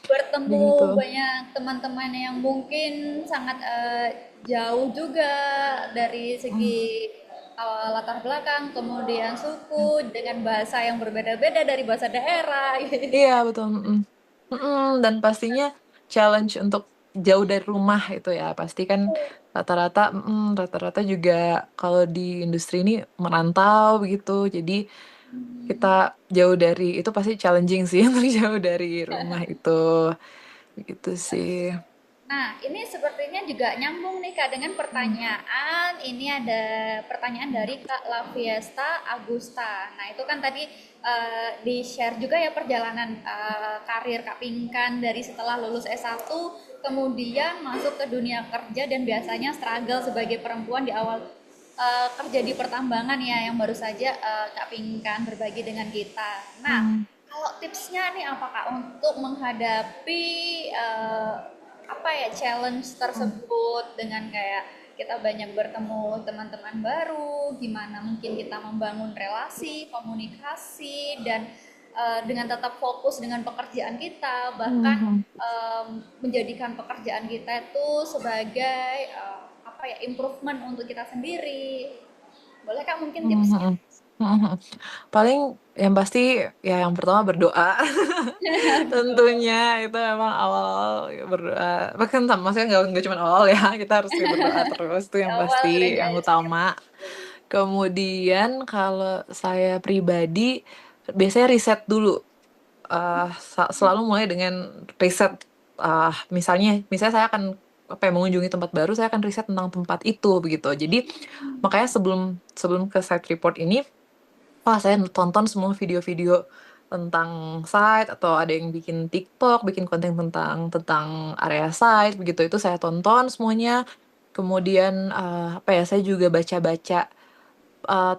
Bertemu Begitu. banyak teman-teman yang mungkin sangat jauh juga dari segi latar belakang, kemudian suku dengan bahasa yang berbeda-beda dari bahasa daerah. Iya betul. Dan pastinya challenge untuk jauh dari rumah itu ya pasti kan rata-rata juga kalau di industri ini merantau begitu. Jadi kita jauh dari itu pasti challenging sih untuk jauh dari rumah itu gitu sih. Nah, ini sepertinya juga nyambung nih Kak dengan pertanyaan. Ini ada pertanyaan dari Kak Laviesta Agusta. Nah, itu kan tadi di-share juga ya perjalanan karir Kak Pinkan dari setelah lulus S1 kemudian masuk ke dunia kerja dan biasanya struggle sebagai perempuan di awal kerja di pertambangan ya yang baru saja Kak Pinkan berbagi dengan kita. Nah, kalau tipsnya nih apa Kak untuk menghadapi apa ya challenge tersebut dengan kayak kita banyak bertemu teman-teman baru, gimana mungkin kita membangun relasi, komunikasi dan dengan tetap fokus dengan pekerjaan kita, bahkan menjadikan pekerjaan kita itu sebagai apa ya improvement untuk kita sendiri. Boleh Kak mungkin tipsnya? Mhm. Paling yang pasti ya yang pertama berdoa. Tentunya itu memang awal-awal berdoa. Bahkan maksudnya nggak cuma awal ya, kita harus berdoa terus itu Di yang awal udah pasti, yang diajarkan. utama. Kemudian kalau saya pribadi biasanya riset dulu. Selalu mulai dengan riset. Misalnya saya akan mengunjungi tempat baru, saya akan riset tentang tempat itu begitu. Jadi makanya sebelum sebelum ke site report ini, saya tonton semua video-video tentang site atau ada yang bikin TikTok, bikin konten tentang area site begitu. Itu saya tonton semuanya. Kemudian saya juga baca-baca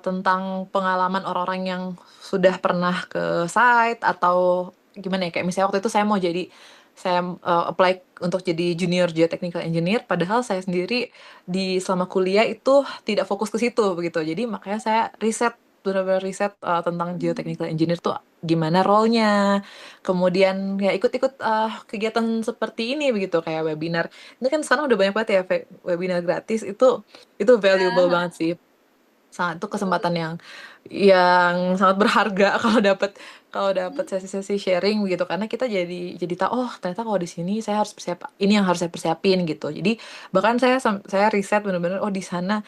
tentang pengalaman orang-orang yang sudah pernah ke site atau gimana ya, kayak misalnya waktu itu saya apply untuk jadi junior geotechnical engineer, padahal saya sendiri selama kuliah itu tidak fokus ke situ begitu. Jadi makanya saya benar-benar riset tentang geotechnical engineer tuh gimana role-nya. Kemudian ya ikut-ikut kegiatan seperti ini begitu, kayak webinar. Ini kan sekarang udah banyak banget ya webinar gratis, itu valuable banget sih. Sangat itu kesempatan yang sangat berharga kalau dapat sesi-sesi sharing begitu, karena kita jadi tahu, oh ternyata kalau di sini saya harus ini yang harus saya persiapin gitu. Jadi bahkan saya riset benar-benar, oh di sana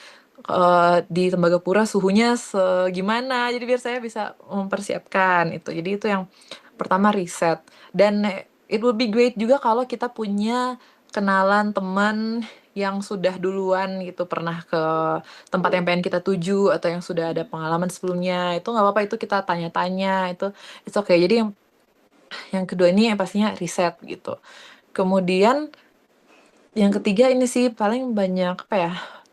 di Tembagapura suhunya segimana, jadi biar saya bisa mempersiapkan itu. Jadi itu yang pertama, riset. Dan it would be great juga kalau kita punya kenalan teman yang sudah duluan gitu pernah ke tempat yang pengen kita tuju atau yang sudah ada pengalaman sebelumnya. Itu nggak apa-apa, itu kita tanya-tanya, itu it's okay. Jadi yang kedua ini yang pastinya riset gitu. Kemudian yang ketiga ini sih paling banyak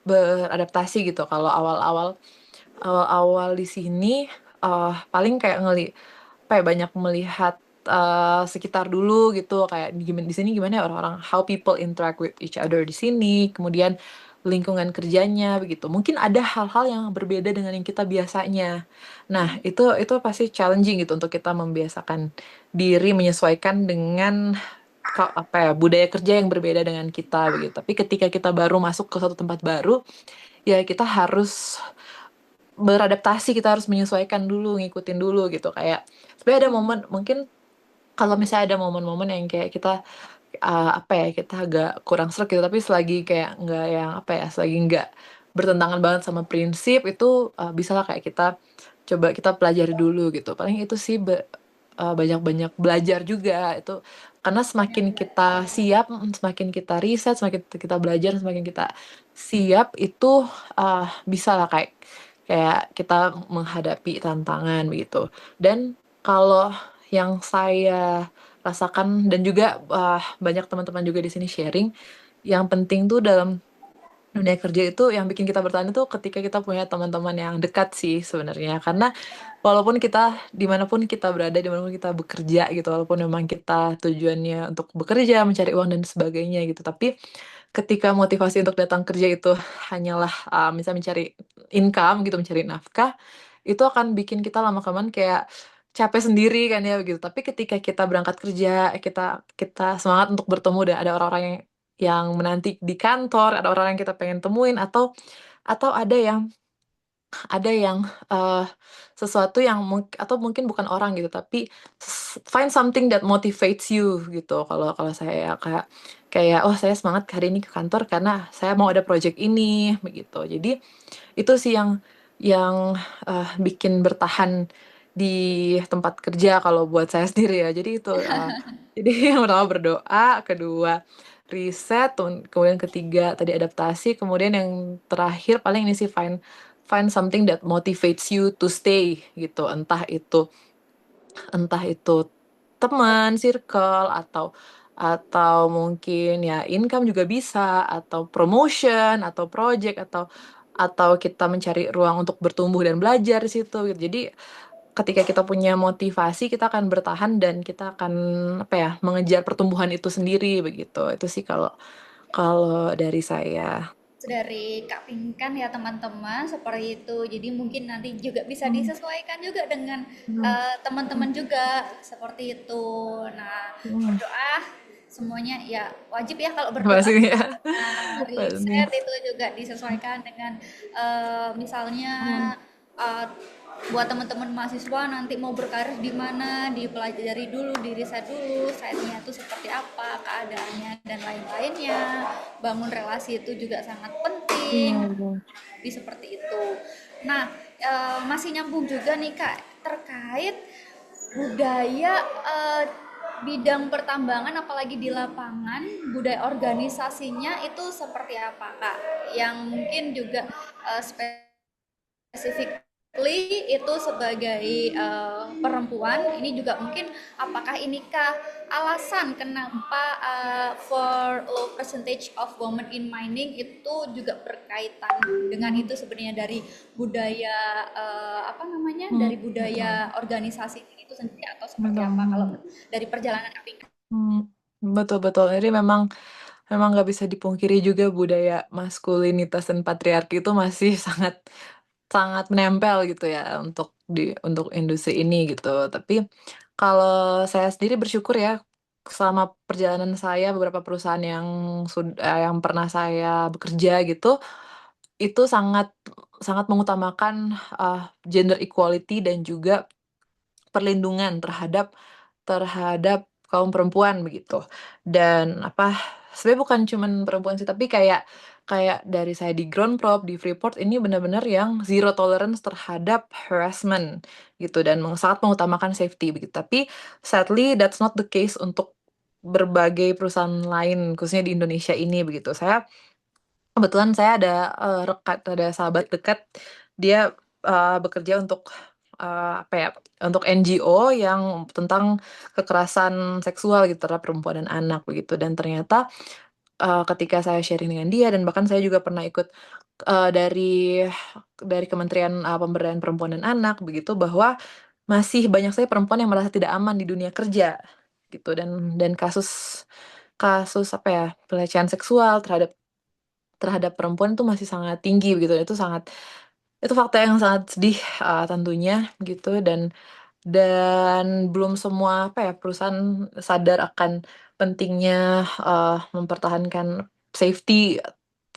beradaptasi gitu. Kalau awal-awal di sini paling kayak banyak melihat sekitar dulu gitu, kayak di sini gimana ya orang-orang, how people interact with each other di sini, kemudian lingkungan kerjanya begitu. Mungkin ada hal-hal yang berbeda dengan yang kita biasanya. Nah, itu pasti challenging gitu untuk kita membiasakan diri menyesuaikan dengan budaya kerja yang berbeda dengan kita begitu. Tapi ketika kita baru masuk ke suatu tempat baru, ya kita harus beradaptasi, kita harus menyesuaikan dulu, ngikutin dulu gitu. Kayak sebenarnya ada momen, mungkin kalau misalnya ada momen-momen yang kayak kita agak kurang sreg gitu, tapi selagi kayak nggak yang selagi nggak bertentangan banget sama prinsip itu, bisalah kayak kita pelajari dulu gitu. Paling itu sih banyak-banyak belajar juga itu, Karena semakin kita siap, semakin kita riset, semakin kita belajar, semakin kita siap itu bisa lah kayak kayak kita menghadapi tantangan begitu. Dan kalau yang saya rasakan dan juga banyak teman-teman juga di sini sharing, yang penting tuh dalam dunia kerja itu yang bikin kita bertahan itu ketika kita punya teman-teman yang dekat sih sebenarnya. Karena walaupun kita dimanapun kita berada, dimanapun kita bekerja gitu, walaupun memang kita tujuannya untuk bekerja, mencari uang dan sebagainya gitu, tapi ketika motivasi untuk datang kerja itu hanyalah misalnya mencari income gitu, mencari nafkah, itu akan bikin kita lama-kelamaan kayak capek sendiri kan ya begitu. Tapi ketika kita berangkat kerja, kita kita semangat untuk bertemu dan ada orang-orang yang menanti di kantor, ada orang yang kita pengen temuin atau ada yang sesuatu yang atau mungkin bukan orang gitu, tapi find something that motivates you gitu. Kalau kalau saya kayak kayak, "Oh, saya semangat hari ini ke kantor karena saya mau ada project ini," begitu. Jadi itu sih yang bikin bertahan di tempat kerja kalau buat saya sendiri ya. Jadi itu, jadi yang pertama berdoa, kedua riset, kemudian ketiga tadi adaptasi, kemudian yang terakhir paling ini sih find find something that motivates you to stay gitu. Entah itu teman, circle, atau mungkin ya income juga bisa, atau promotion, atau project, atau kita mencari ruang untuk bertumbuh dan belajar di situ gitu. Jadi ketika kita punya motivasi, kita akan bertahan dan kita akan apa ya, mengejar pertumbuhan itu sendiri begitu. Itu sih kalau kalau dari saya. Dari Kak Pinkan ya teman-teman seperti itu. Jadi mungkin nanti juga bisa Hmm, disesuaikan juga dengan hmm, teman-teman juga seperti itu. Nah, hmm. berdoa semuanya ya wajib ya kalau berdoa. Pasti ya. Nah, Pasti. riset itu juga disesuaikan dengan misalnya Hmm, eh, buat teman-teman mahasiswa nanti mau berkarir di mana, dipelajari dulu, diriset dulu, site-nya itu seperti apa, keadaannya dan lain-lainnya. Bangun relasi itu juga sangat iya, penting. betul. Di seperti itu. Nah, masih nyambung juga nih Kak terkait budaya bidang pertambangan apalagi di lapangan budaya organisasinya itu seperti apa Kak yang mungkin juga specifically itu sebagai perempuan ini juga mungkin apakah inikah alasan kenapa for low percentage of women in mining itu juga berkaitan dengan Hmm, itu sebenarnya dari budaya apa namanya hmm, dari betul. budaya organisasi itu sendiri atau seperti Betul. apa kalau dari perjalanan Apika? Hmm, betul betul. Jadi memang memang nggak bisa dipungkiri juga budaya maskulinitas dan patriarki itu masih sangat sangat menempel gitu ya untuk industri ini gitu. Tapi kalau saya sendiri bersyukur ya selama perjalanan saya beberapa perusahaan yang pernah saya bekerja gitu, itu sangat sangat mengutamakan gender equality dan juga perlindungan terhadap kaum perempuan begitu. Dan apa, sebenarnya bukan cuman perempuan sih, tapi kayak kayak dari saya di Ground Prop, di Freeport ini benar-benar yang zero tolerance terhadap harassment gitu dan sangat mengutamakan safety begitu. Tapi sadly that's not the case untuk berbagai perusahaan lain khususnya di Indonesia ini begitu. Kebetulan saya ada sahabat dekat, dia bekerja untuk apa ya, untuk NGO yang tentang kekerasan seksual gitu terhadap perempuan dan anak begitu. Dan ternyata ketika saya sharing dengan dia dan bahkan saya juga pernah ikut dari Kementerian Pemberdayaan Perempuan dan Anak begitu, bahwa masih banyak sekali perempuan yang merasa tidak aman di dunia kerja gitu. Dan kasus kasus apa ya, pelecehan seksual terhadap terhadap perempuan itu masih sangat tinggi begitu. Itu fakta yang sangat sedih tentunya gitu. Dan belum semua apa ya, perusahaan sadar akan pentingnya mempertahankan safety,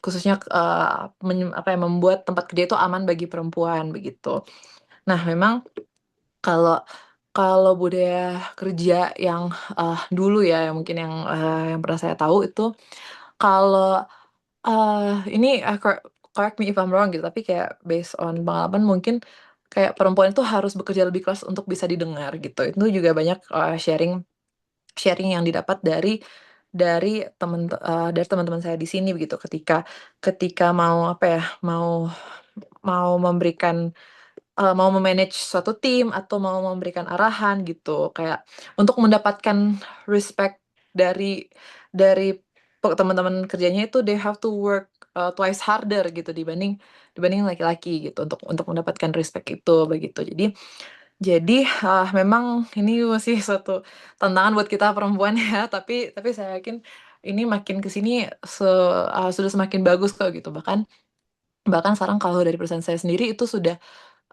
khususnya apa ya, membuat tempat kerja itu aman bagi perempuan begitu. Nah, memang kalau kalau budaya kerja yang dulu ya, yang mungkin yang pernah saya tahu itu, kalau ini correct me if I'm wrong gitu, tapi kayak based on pengalaman mungkin kayak perempuan itu harus bekerja lebih keras untuk bisa didengar gitu. Itu juga banyak sharing sharing yang didapat dari teman-teman saya di sini begitu ketika mau apa ya mau memberikan mau memanage suatu tim atau mau memberikan arahan gitu kayak untuk mendapatkan respect dari teman-teman kerjanya itu they have to work twice harder gitu dibanding laki-laki gitu untuk mendapatkan respect itu begitu. Jadi memang ini masih suatu tantangan buat kita perempuan ya, tapi saya yakin ini makin ke sini sudah semakin bagus kok gitu. Bahkan bahkan sekarang kalau dari perusahaan saya sendiri itu sudah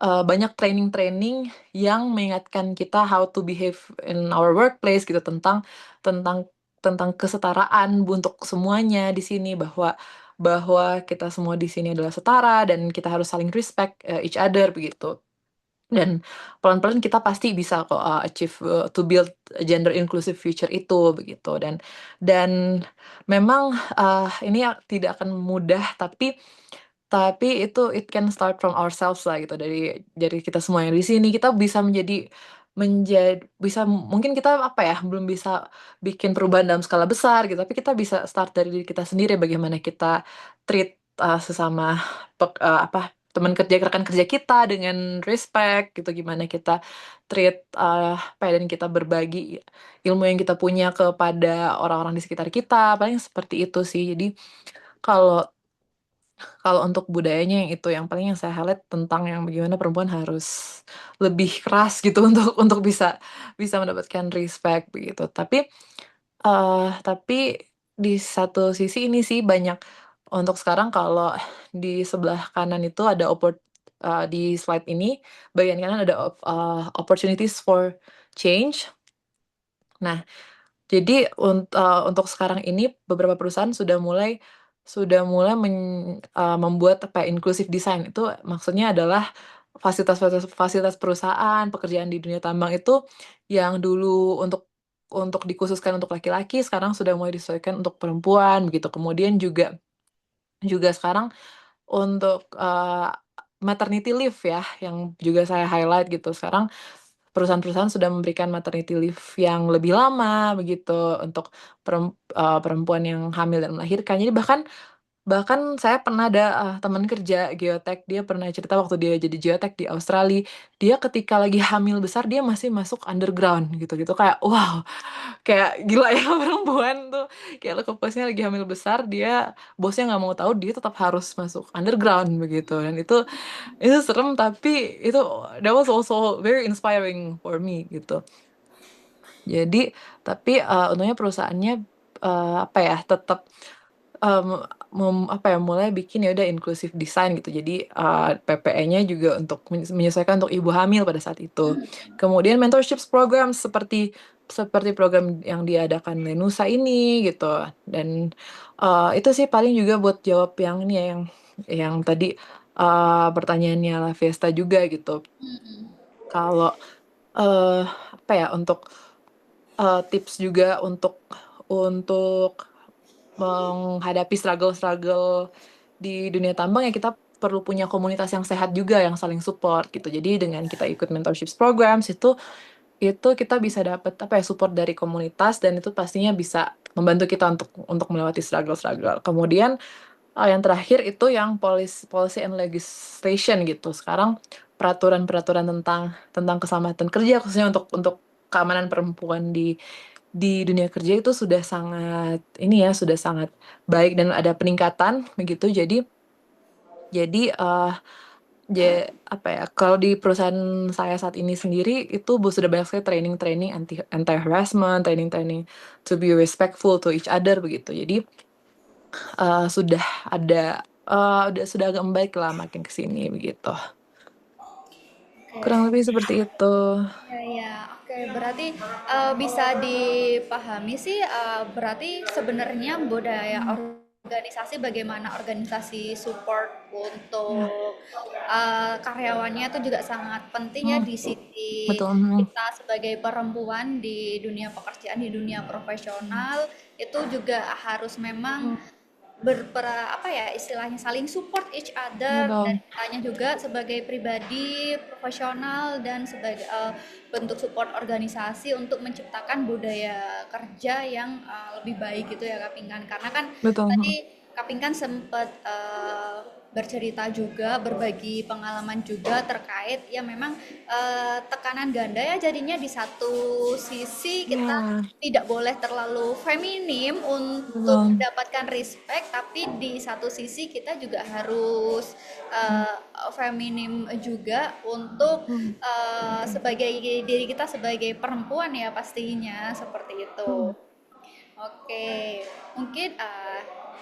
banyak training-training yang mengingatkan kita how to behave in our workplace gitu tentang tentang tentang kesetaraan untuk semuanya di sini bahwa bahwa kita semua di sini adalah setara dan kita harus saling respect each other begitu. Dan pelan-pelan kita pasti bisa kok achieve to build a gender inclusive future itu begitu dan memang ini tidak akan mudah tapi itu it can start from ourselves lah gitu dari kita semua yang di sini kita bisa menjadi bisa mungkin kita apa ya belum bisa bikin perubahan dalam skala besar gitu tapi kita bisa start dari diri kita sendiri bagaimana kita treat sesama teman kerja rekan kerja kita dengan respect gitu gimana kita treat apa ya dan kita berbagi ilmu yang kita punya kepada orang-orang di sekitar kita paling seperti itu sih jadi kalau kalau untuk budayanya yang itu, yang paling yang saya highlight tentang yang bagaimana perempuan harus lebih keras gitu untuk bisa bisa mendapatkan respect begitu. Tapi di satu sisi ini sih banyak untuk sekarang kalau di sebelah kanan itu ada di slide ini bagian kanan ada opportunities for change. Nah, jadi untuk sekarang ini beberapa perusahaan sudah mulai membuat apa ya, inclusive design. Itu maksudnya adalah fasilitas perusahaan, pekerjaan di dunia tambang itu yang dulu untuk dikhususkan untuk laki-laki, sekarang sudah mulai disesuaikan untuk perempuan begitu. Kemudian juga juga sekarang untuk maternity leave ya, yang juga saya highlight gitu. Sekarang perusahaan-perusahaan sudah memberikan maternity leave yang lebih lama begitu untuk perempuan yang hamil dan melahirkan. Jadi bahkan bahkan saya pernah ada teman kerja geotek, dia pernah cerita waktu dia jadi geotek di Australia, dia ketika lagi hamil besar dia masih masuk underground gitu-gitu kayak wow, kayak gila ya perempuan tuh kayak lekopusnya lagi hamil besar dia bosnya nggak mau tahu dia tetap harus masuk underground begitu dan itu serem tapi itu that was also very inspiring for me gitu. Jadi tapi untungnya perusahaannya apa ya tetap mulai bikin ya udah inclusive design gitu. Jadi PPE-nya juga untuk menyesuaikan untuk ibu hamil pada saat itu. Kemudian mentorships program seperti program yang diadakan Lenusa ini gitu. Dan itu sih paling juga buat jawab yang ini ya yang tadi pertanyaannya La Fiesta juga gitu. Kalau apa ya untuk tips juga untuk menghadapi struggle-struggle di dunia tambang ya kita perlu punya komunitas yang sehat juga yang saling support gitu. Jadi dengan kita ikut mentorships programs itu kita bisa dapat apa ya support dari komunitas dan itu pastinya bisa membantu kita untuk melewati struggle-struggle. Kemudian yang terakhir itu yang policy and legislation gitu. Sekarang peraturan-peraturan tentang keselamatan kerja khususnya untuk keamanan perempuan di dunia kerja itu sudah sangat baik dan ada peningkatan begitu. Jadi apa ya? Kalau di perusahaan saya saat ini sendiri itu sudah banyak sekali training anti harassment, training to be respectful to each other begitu. Jadi sudah ada sudah agak membaik lah makin kesini begitu. Kurang lebih seperti itu. Ya, oke. Berarti bisa dipahami sih, berarti sebenarnya budaya organisasi bagaimana organisasi support untuk karyawannya itu juga sangat penting ya di sisi Betul. kita sebagai perempuan di dunia pekerjaan, di dunia profesional itu juga harus memang apa ya istilahnya saling support each other, dan Betul. kitanya juga sebagai pribadi profesional dan sebagai bentuk support organisasi untuk menciptakan budaya kerja yang lebih baik gitu ya Kak Pinkan. Karena kan Betul. tadi Kak Pinkan sempat bercerita juga, berbagi pengalaman juga terkait ya memang tekanan ganda ya, jadinya di satu sisi kita Ya, tidak boleh terlalu feminim untuk betul. mendapatkan respect, tapi di satu sisi kita juga harus feminim juga untuk Hmm. sebagai diri kita sebagai perempuan ya pastinya seperti itu. Hmm. Oke, mungkin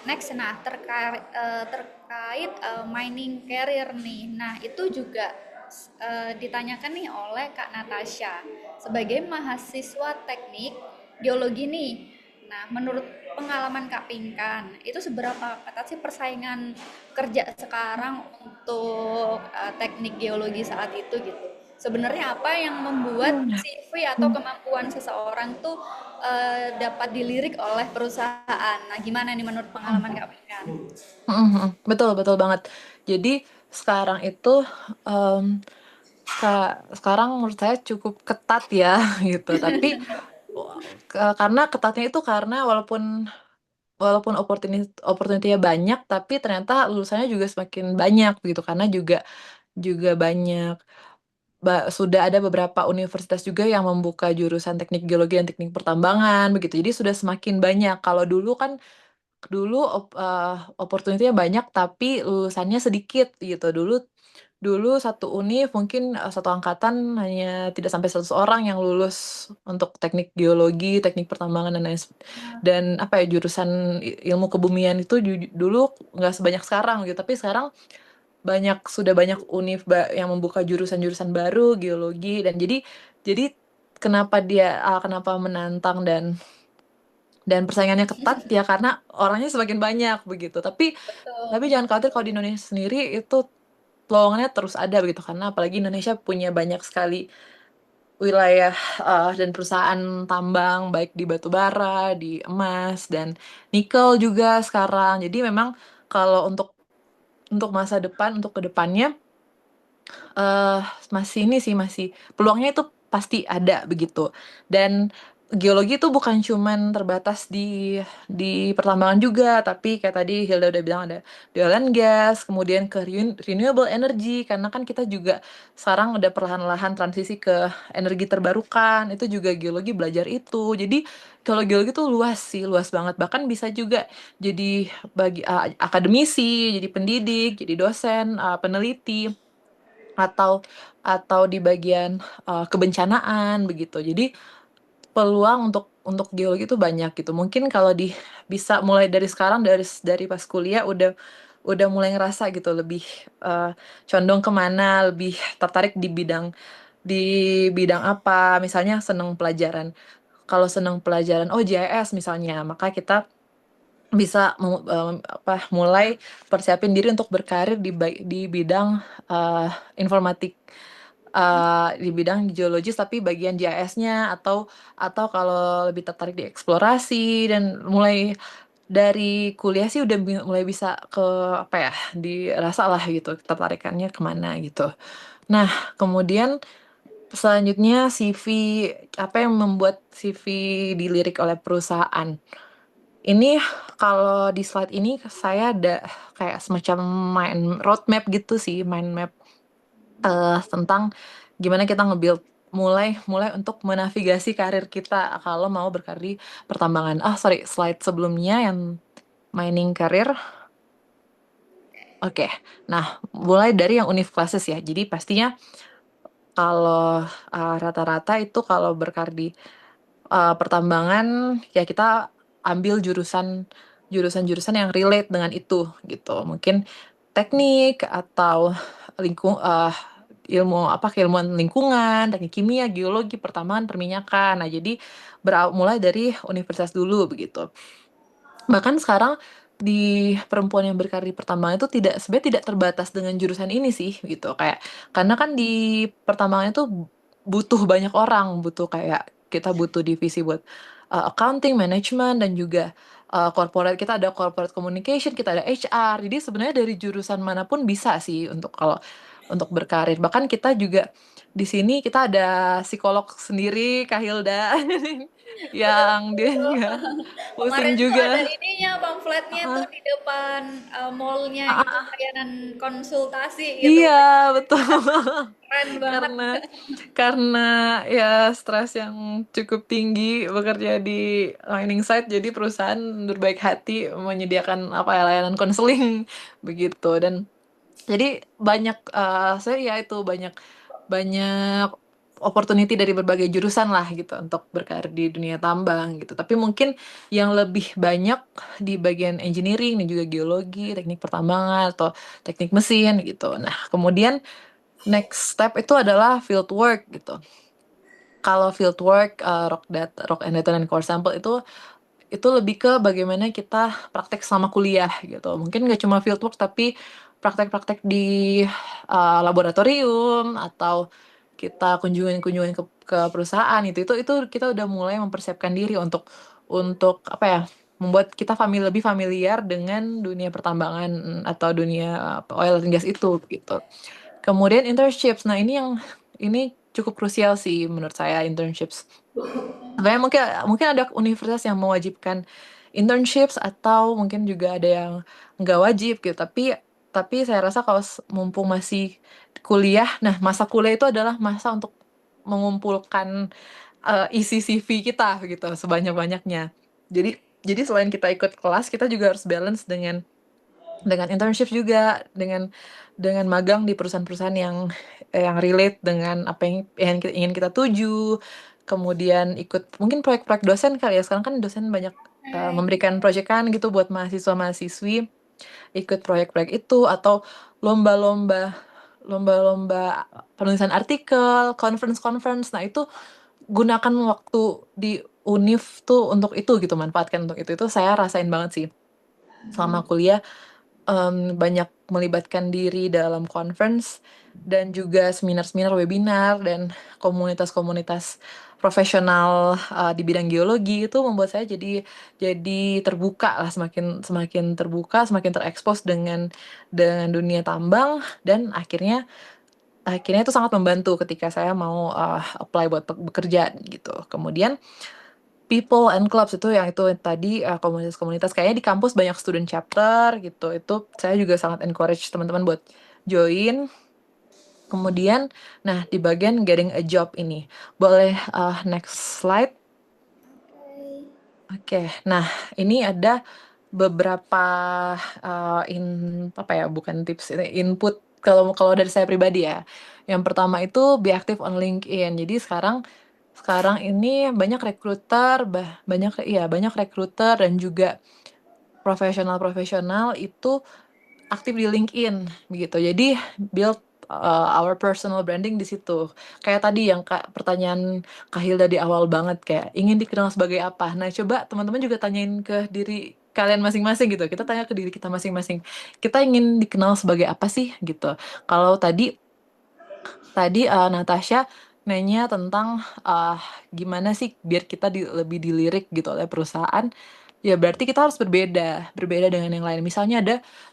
next, nah terkait mining career nih. Nah, itu juga ditanyakan nih oleh Kak Natasha sebagai mahasiswa teknik geologi nih. Nah, menurut pengalaman Kak Pinkan, itu seberapa ketat sih persaingan kerja sekarang untuk teknik geologi saat itu gitu? Sebenarnya apa yang membuat CV atau Hmm. kemampuan seseorang tuh dapat dilirik oleh perusahaan? Nah, gimana nih menurut pengalaman Kak Pinkan? Betul, betul banget. Jadi sekarang itu em, sekarang menurut saya cukup ketat ya gitu. Tapi karena ketatnya itu karena walaupun walaupun opportunity-nya banyak, tapi ternyata lulusannya juga semakin banyak gitu. Karena juga juga banyak sudah ada beberapa universitas juga yang membuka jurusan teknik geologi dan teknik pertambangan begitu. Jadi sudah semakin banyak. Kalau dulu kan opportunity-nya banyak tapi lulusannya sedikit gitu. Dulu dulu satu univ mungkin, satu angkatan hanya tidak sampai 100 orang yang lulus untuk teknik geologi, teknik pertambangan dan apa ya, jurusan ilmu kebumian itu dulu nggak sebanyak sekarang gitu. Tapi sekarang sudah banyak univ yang membuka jurusan-jurusan baru, geologi jadi kenapa menantang dan persaingannya ketat ya karena orangnya semakin banyak begitu. Tapi Betul. jangan khawatir kalau di Indonesia sendiri itu lowongannya terus ada begitu karena apalagi Indonesia punya banyak sekali wilayah dan perusahaan tambang baik di batu bara, di emas dan nikel juga sekarang. Jadi memang kalau untuk masa depan, untuk kedepannya eh masih peluangnya itu pasti ada begitu. Dan geologi itu bukan cuman terbatas di pertambangan juga, tapi kayak tadi Hilda udah bilang ada di oil and gas, kemudian ke renewable energy, karena kan kita juga sekarang udah perlahan-lahan transisi ke energi terbarukan, itu juga geologi belajar itu. Jadi kalau geologi itu luas sih, luas banget. Bahkan bisa juga jadi akademisi, jadi pendidik, jadi dosen, peneliti atau di bagian kebencanaan begitu. Jadi peluang untuk geologi itu banyak gitu. Mungkin kalau bisa mulai dari sekarang dari pas kuliah udah mulai ngerasa gitu lebih condong kemana, lebih tertarik di bidang apa. Misalnya seneng pelajaran. Kalau seneng pelajaran GIS misalnya, maka kita bisa mulai persiapin diri untuk berkarir di bidang informatik, di bidang geologis tapi bagian GIS-nya atau kalau lebih tertarik di eksplorasi dan mulai dari kuliah sih udah mulai bisa ke apa ya, dirasa lah gitu ketertarikannya kemana gitu. Nah, kemudian selanjutnya CV, apa yang membuat CV dilirik oleh perusahaan? Ini kalau di slide ini saya ada kayak semacam roadmap gitu sih, mind map tentang gimana kita mulai mulai untuk menavigasi karir kita kalau mau berkarir di pertambangan. Sorry, slide sebelumnya yang mining career. Oke. Nah, mulai dari yang univ classes ya. Jadi pastinya kalau rata-rata itu kalau berkarir di pertambangan ya kita ambil jurusan-jurusan yang relate dengan itu gitu. Mungkin teknik atau keilmuan lingkungan, teknik kimia, geologi, pertambangan, perminyakan. Nah, jadi mulai dari universitas dulu begitu. Bahkan sekarang di perempuan yang berkarir di pertambangan itu sebenarnya tidak terbatas dengan jurusan ini sih gitu. Karena kan di pertambangan itu butuh banyak orang, butuh kayak kita butuh divisi buat accounting, management dan juga corporate, kita ada corporate communication, kita ada HR. Jadi sebenarnya dari jurusan manapun bisa sih kalau untuk berkarir. Bahkan kita juga di sini kita ada psikolog sendiri, Kak Hilda, yang dia ya pusing Kemarin tuh ada juga. ininya, pamfletnya tuh Ah, di depan mallnya ah, itu ah. layanan konsultasi gitu. Iya, betul. Keren banget. karena karena ya stres yang cukup tinggi bekerja di mining site, jadi perusahaan berbaik hati menyediakan apa ya, layanan konseling begitu. Dan jadi banyak saya ya itu banyak banyak opportunity dari berbagai jurusan lah gitu untuk berkarir di dunia tambang gitu. Tapi mungkin yang lebih banyak di bagian engineering dan juga geologi, teknik pertambangan atau teknik mesin gitu. Nah, kemudian next step itu adalah field work gitu. Kalau field work, rock and data dan core sample itu lebih ke bagaimana kita praktek selama kuliah gitu. Mungkin nggak cuma field work tapi praktek-praktek di laboratorium atau kita kunjungan-kunjungan ke perusahaan itu kita udah mulai mempersiapkan diri untuk apa ya, membuat kita lebih familiar dengan dunia pertambangan atau dunia oil and gas itu gitu. Kemudian internships. Nah, ini cukup krusial sih menurut saya, internships. Sebenarnya mungkin mungkin ada universitas yang mewajibkan internships atau mungkin juga ada yang nggak wajib gitu. Tapi saya rasa kalau mumpung masih kuliah, nah masa kuliah itu adalah masa untuk mengumpulkan isi CV kita gitu sebanyak-banyaknya. Jadi selain kita ikut kelas, kita juga harus balance dengan internship juga, dengan magang di perusahaan-perusahaan yang relate dengan apa yang ingin kita tuju. Kemudian ikut mungkin proyek-proyek dosen kali ya. Sekarang kan dosen banyak memberikan proyekan gitu buat mahasiswa-mahasiswi, ikut proyek-proyek itu atau lomba-lomba penulisan artikel, conference-conference. Nah, itu gunakan waktu di univ tuh untuk itu gitu, manfaatkan untuk itu. Itu saya rasain banget sih selama kuliah. Banyak melibatkan diri dalam conference dan juga seminar-seminar, webinar, dan komunitas-komunitas profesional di bidang geologi. Itu membuat saya jadi terbuka lah, semakin semakin terbuka, semakin terekspos dengan dunia tambang, dan akhirnya itu sangat membantu ketika saya mau apply buat bekerja gitu. Kemudian people and clubs itu tadi komunitas-komunitas, kayaknya di kampus banyak student chapter gitu. Itu saya juga sangat encourage teman-teman buat join. Kemudian, nah di bagian getting a job ini, boleh next slide. Oke, nah ini ada beberapa apa ya, bukan tips, ini input kalau kalau dari saya pribadi ya. Yang pertama itu be active on LinkedIn. Jadi sekarang ini banyak rekruter dan juga profesional itu aktif di LinkedIn begitu. Jadi build our personal branding di situ. Kayak tadi yang pertanyaan Kak Hilda di awal banget, kayak ingin dikenal sebagai apa. Nah, coba teman-teman juga tanyain ke diri kalian masing-masing gitu. Kita tanya ke diri kita masing-masing. Kita ingin dikenal sebagai apa sih gitu. Kalau tadi Natasha nanya tentang gimana sih biar kita lebih dilirik gitu oleh perusahaan. Ya berarti kita harus berbeda dengan yang lain. Misalnya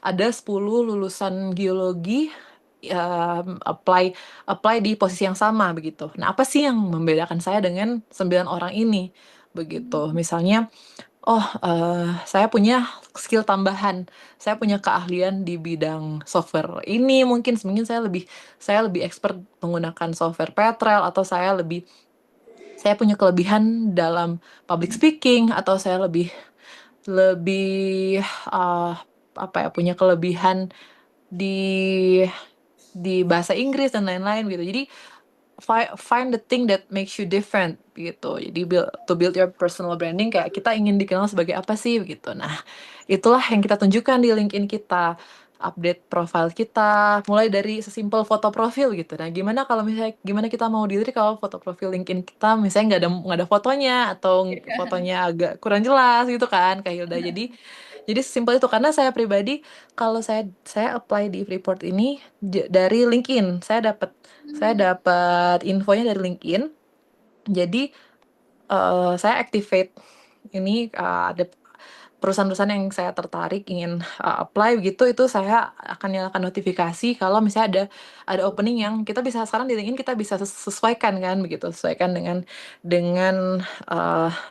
ada 10 lulusan geologi apply di posisi yang sama begitu. Nah, apa sih yang membedakan saya dengan 9 orang ini begitu. Misalnya, saya punya skill tambahan. Saya punya keahlian di bidang software ini, mungkin saya lebih expert menggunakan software Petrel, atau saya punya kelebihan dalam public speaking, atau saya lebih lebih uh, apa ya, punya kelebihan di bahasa Inggris dan lain-lain gitu. Jadi find the thing that makes you different gitu. Jadi to build your personal branding, kayak kita ingin dikenal sebagai apa sih gitu. Nah, itulah yang kita tunjukkan di LinkedIn kita. Update profile kita mulai dari sesimpel foto profil gitu. Nah, gimana kita mau dilirik kalau foto profil LinkedIn kita misalnya nggak ada fotonya, atau fotonya agak kurang jelas gitu kan, Kak Hilda. Jadi sesimpel itu. Karena saya pribadi, kalau saya apply di Freeport ini dari LinkedIn. Saya dapat infonya dari LinkedIn. Jadi saya activate ini, ada perusahaan-perusahaan yang saya tertarik ingin apply begitu, itu saya akan nyalakan notifikasi kalau misalnya ada opening yang kita bisa sekarang di LinkedIn kita bisa sesuaikan kan begitu, sesuaikan dengan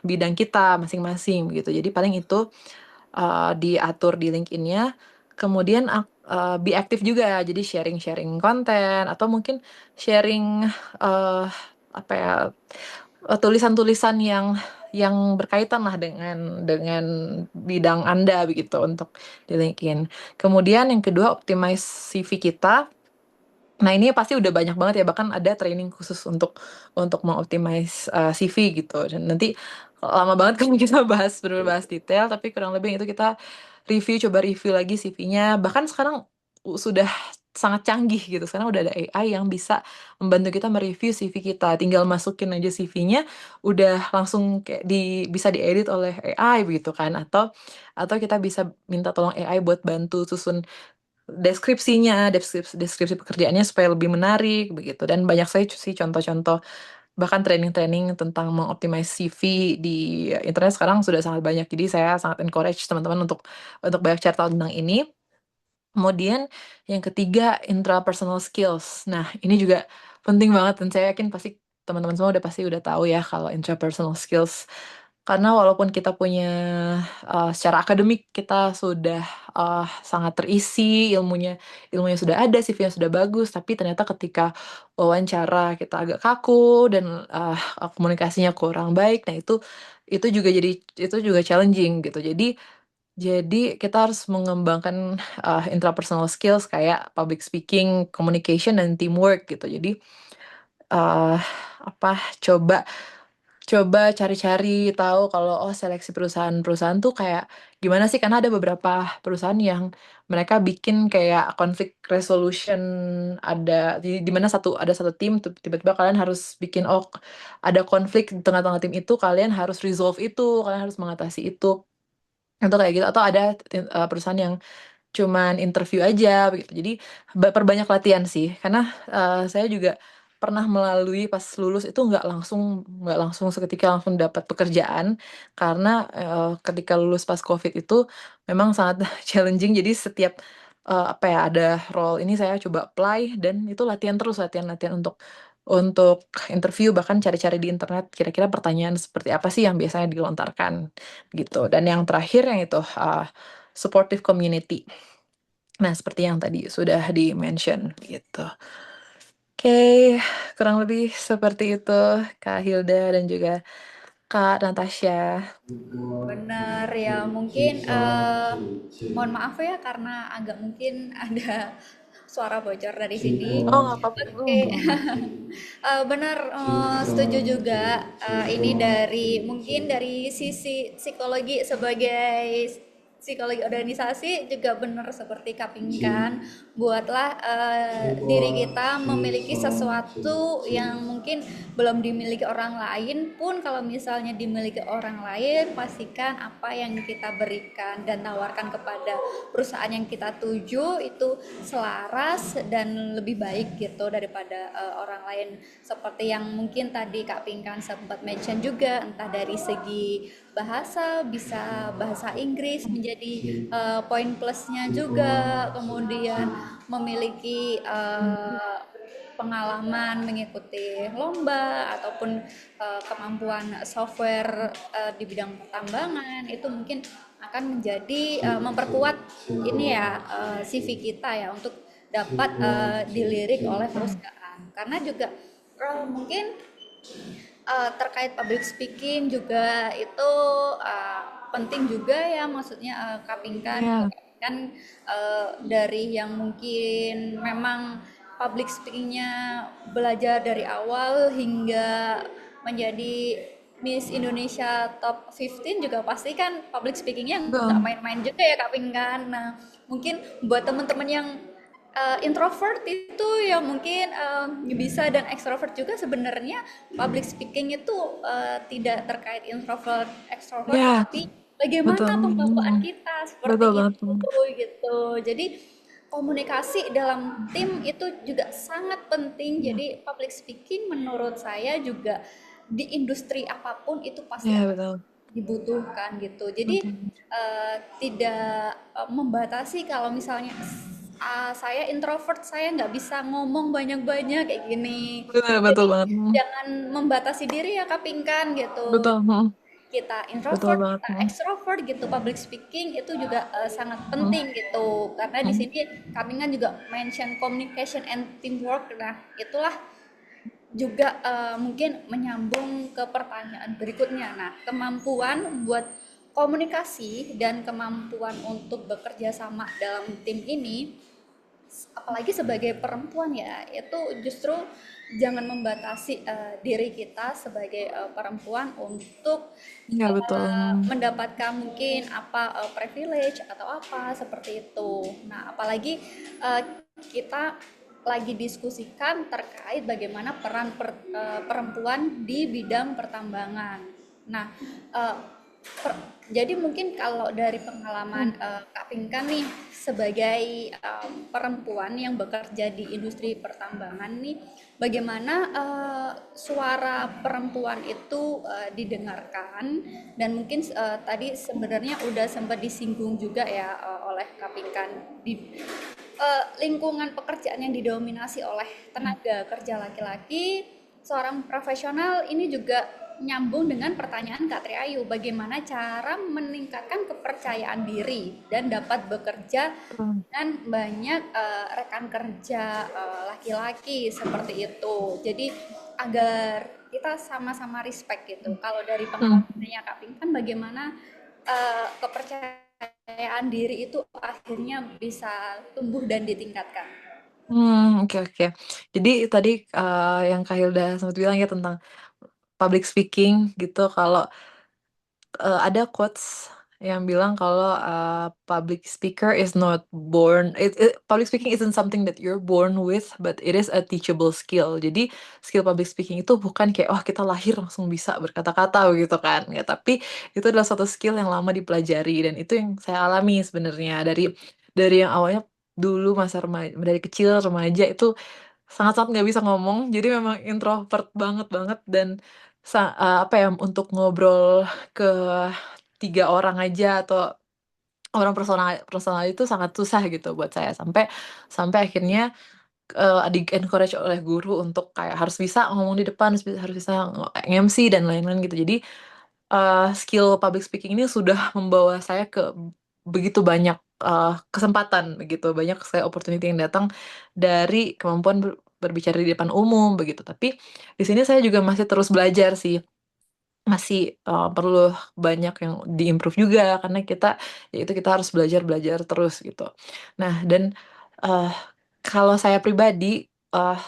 bidang kita masing-masing begitu. Jadi paling itu diatur di LinkedIn-nya. Kemudian be aktif juga, jadi sharing-sharing konten atau mungkin sharing apa ya, tulisan-tulisan yang berkaitan lah dengan bidang Anda begitu untuk di LinkedIn. Kemudian yang kedua, optimize CV kita. Nah, ini pasti udah banyak banget ya, bahkan ada training khusus untuk mengoptimize CV gitu. Dan nanti lama banget kan kita bener bahas detail, tapi kurang lebih itu kita coba review lagi CV-nya. Bahkan sekarang sudah sangat canggih gitu. Sekarang udah ada AI yang bisa membantu kita mereview CV kita. Tinggal masukin aja CV-nya, udah langsung kayak bisa diedit oleh AI begitu kan. Atau kita bisa minta tolong AI buat bantu susun deskripsi pekerjaannya supaya lebih menarik begitu. Dan banyak saya sih contoh-contoh, bahkan training-training tentang mengoptimize CV di internet sekarang sudah sangat banyak. Jadi saya sangat encourage teman-teman untuk banyak cari tahu tentang ini. Kemudian yang ketiga, intrapersonal skills. Nah, ini juga penting banget dan saya yakin pasti teman-teman semua udah tahu ya kalau intrapersonal skills. Karena walaupun kita punya secara akademik kita sudah sangat terisi, ilmunya sudah ada, CV-nya sudah bagus, tapi ternyata ketika wawancara kita agak kaku dan komunikasinya kurang baik. Nah, itu juga challenging gitu. Jadi kita harus mengembangkan intrapersonal skills kayak public speaking, communication, dan teamwork gitu. Jadi uh, coba coba cari-cari tahu kalau seleksi perusahaan-perusahaan tuh kayak gimana sih, karena ada beberapa perusahaan yang mereka bikin kayak conflict resolution, di mana ada satu tim tiba-tiba kalian harus bikin ada konflik di tengah-tengah tim itu, kalian harus resolve itu, kalian harus mengatasi itu kayak gitu. Atau ada perusahaan yang cuman interview aja begitu. Jadi perbanyak latihan sih, karena saya juga pernah melalui pas lulus itu nggak langsung seketika langsung dapat pekerjaan, karena ketika lulus pas COVID itu memang sangat challenging. Jadi setiap ada role ini saya coba apply, dan itu latihan untuk interview, bahkan cari-cari di internet kira-kira pertanyaan seperti apa sih yang biasanya dilontarkan gitu. Dan yang terakhir yang itu supportive community. Nah, seperti yang tadi sudah di-mention gitu. Oke, kurang lebih seperti itu Kak Hilda dan juga Kak Natasha. Bener ya, mungkin mohon maaf ya karena agak mungkin ada suara bocor dari sini. Oh, nggak apa-apa. Oke, benar, setuju juga. Ini mungkin dari sisi psikologi sebagai psikologi organisasi juga benar seperti Kapingkan, buatlah diri kita memiliki sesuatu yang mungkin belum dimiliki orang lain pun. Kalau misalnya dimiliki orang lain, pastikan apa yang kita berikan dan tawarkan kepada perusahaan yang kita tuju itu selaras dan lebih baik gitu daripada orang lain, seperti yang mungkin tadi Kak Pinkan sempat mention juga, entah dari segi bahasa, bisa bahasa Inggris menjadi poin plusnya juga, kemudian memiliki pengalaman mengikuti lomba ataupun kemampuan software di bidang pertambangan, itu mungkin akan menjadi memperkuat ini ya, CV kita ya, untuk dapat dilirik oleh perusahaan. Karena juga mungkin terkait public speaking juga itu penting juga ya, maksudnya Kapingkan Ya, kan dari yang mungkin memang public speakingnya belajar dari awal hingga menjadi Miss Indonesia Top 15 juga pasti kan public speakingnya nggak betul. main-main juga ya Kak Pinkan. Nah, mungkin buat teman-teman yang introvert itu ya mungkin bisa, dan extrovert juga sebenarnya public speaking itu tidak terkait introvert extrovert, Ya, tapi bagaimana betul. pembawaan kita Betul seperti banget. itu gitu. Jadi komunikasi dalam tim itu juga sangat penting. Ya, Jadi public speaking menurut saya juga di industri apapun itu pasti ya, akan betul. dibutuhkan gitu. Jadi Betul. tidak membatasi kalau misalnya saya introvert, saya nggak bisa ngomong banyak-banyak kayak gini. Betul, betul Jadi banget. jangan membatasi diri ya Kak Pinkan gitu. Betul, Kita betul introvert, banget. kita extrovert gitu, public speaking itu juga sangat Mm, penting gitu. Karena di mm, sini kami kan juga mention communication and teamwork. Nah, itulah juga mungkin menyambung ke pertanyaan berikutnya. Nah, kemampuan buat komunikasi dan kemampuan untuk bekerja sama dalam tim ini, apalagi sebagai perempuan ya, itu justru jangan membatasi diri kita sebagai perempuan untuk Iya betul. mendapatkan mungkin apa privilege atau apa seperti itu. Nah, apalagi eh, kita lagi diskusikan terkait bagaimana peran perempuan di bidang pertambangan. Nah, eh, jadi mungkin kalau dari pengalaman Kak Pinkan nih sebagai perempuan yang bekerja di industri pertambangan nih, bagaimana suara perempuan itu didengarkan dan mungkin tadi sebenarnya udah sempat disinggung juga ya oleh Kak Pinkan di lingkungan pekerjaan yang didominasi oleh tenaga kerja laki-laki, seorang profesional ini juga nyambung dengan pertanyaan Kak Triayu, bagaimana cara meningkatkan kepercayaan diri dan dapat bekerja Betul. dengan banyak rekan kerja laki-laki seperti itu. Jadi agar kita sama-sama respect gitu. Kalau dari Mm. pengalamannya Kak Pinkan, bagaimana kepercayaan diri itu akhirnya bisa tumbuh dan ditingkatkan? Oke, oke. Jadi tadi yang Kak Hilda sempat bilang ya tentang public speaking gitu. Kalau ada quotes yang bilang kalau public speaker is not born, public speaking isn't something that you're born with, but it is a teachable skill. Jadi skill public speaking itu bukan kayak oh kita lahir langsung bisa berkata-kata gitu kan, ya. Tapi itu adalah suatu skill yang lama dipelajari dan itu yang saya alami sebenarnya dari yang awalnya dulu masa remaja, dari kecil remaja itu sangat-sangat nggak bisa ngomong, jadi memang introvert banget banget dan apa ya untuk ngobrol ke 3 orang aja atau orang personal personal itu sangat susah gitu buat saya sampai sampai akhirnya di encourage oleh guru untuk kayak harus bisa ngomong di depan, harus bisa nge-MC dan lain-lain gitu. Jadi skill public speaking ini sudah membawa saya ke begitu banyak kesempatan, begitu banyak saya opportunity yang datang dari kemampuan berbicara di depan umum begitu. Tapi di sini saya juga masih terus belajar sih, masih perlu banyak yang diimprove juga karena yaitu kita harus belajar belajar terus gitu. Nah dan eh, kalau saya pribadi,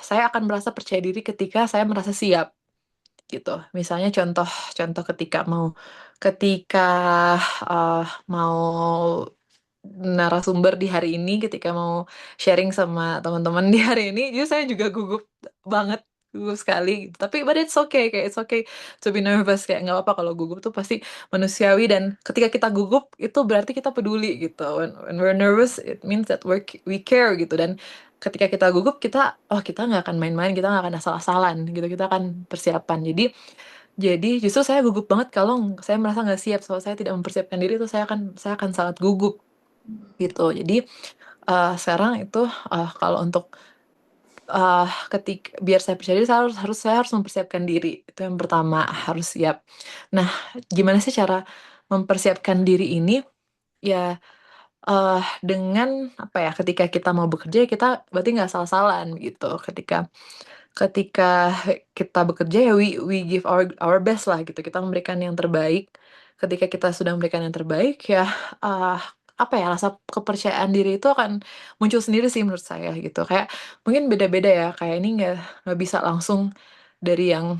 saya akan merasa percaya diri ketika saya merasa siap gitu. Misalnya contoh ketika mau narasumber di hari ini, ketika mau sharing sama teman-teman di hari ini, justru saya juga gugup banget, gugup sekali gitu. Tapi but it's okay, kayak it's okay to be nervous, kayak nggak apa-apa kalau gugup tuh pasti manusiawi dan ketika kita gugup itu berarti kita peduli gitu. When we're nervous, it means that we care gitu dan ketika kita gugup kita nggak akan main-main, kita nggak akan asal-asalan gitu, kita akan persiapan. Jadi justru saya gugup banget kalau saya merasa nggak siap, kalau saya tidak mempersiapkan diri itu saya akan sangat gugup gitu. Jadi sekarang itu kalau untuk biar saya percaya diri saya harus mempersiapkan diri. Itu yang pertama, harus siap. Nah, gimana sih cara mempersiapkan diri ini? Ya dengan apa ya? Ketika kita mau bekerja kita berarti nggak salah-salahan gitu. Ketika kita bekerja ya we give our best lah gitu. Kita memberikan yang terbaik. Ketika kita sudah memberikan yang terbaik ya uh, apa ya rasa kepercayaan diri itu akan muncul sendiri sih menurut saya gitu. Kayak mungkin beda-beda ya. Kayak ini nggak bisa langsung dari yang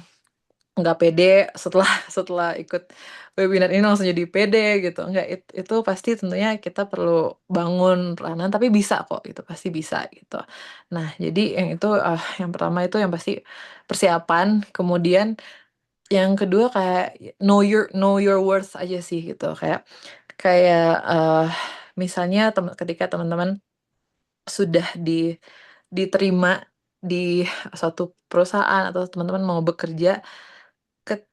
nggak pede setelah setelah ikut webinar ini langsung jadi pede gitu. Nggak, itu pasti tentunya kita perlu bangun pelanan tapi bisa kok, itu pasti bisa gitu. Nah, jadi yang pertama itu yang pasti persiapan, kemudian yang kedua kayak know your worth aja sih gitu. Kayak kayak misalnya ketika teman-teman sudah diterima di suatu perusahaan atau teman-teman mau bekerja,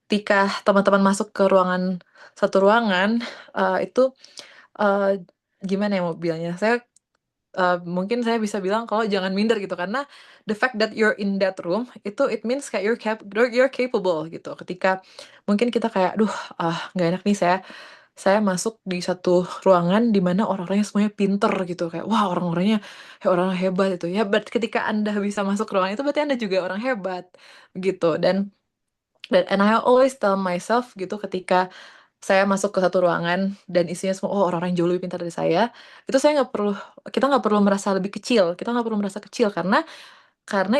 ketika teman-teman masuk ke satu ruangan, itu, eee, gimana ya mau bilangnya, mungkin saya bisa bilang kalau jangan minder gitu, karena the fact that you're in that room, itu it means kayak you're capable gitu. Ketika mungkin kita kayak, "Duh, nggak enak nih saya masuk di satu ruangan di mana orang-orangnya semuanya pinter," gitu, kayak, "Wah, orang-orangnya orang hebat itu." Ya, ketika Anda bisa masuk ruangan itu berarti Anda juga orang hebat, gitu. And I always tell myself gitu ketika saya masuk ke satu ruangan dan isinya semua, oh, orang-orang yang jauh lebih pintar dari saya, itu kita nggak perlu merasa lebih kecil, kita nggak perlu merasa kecil karena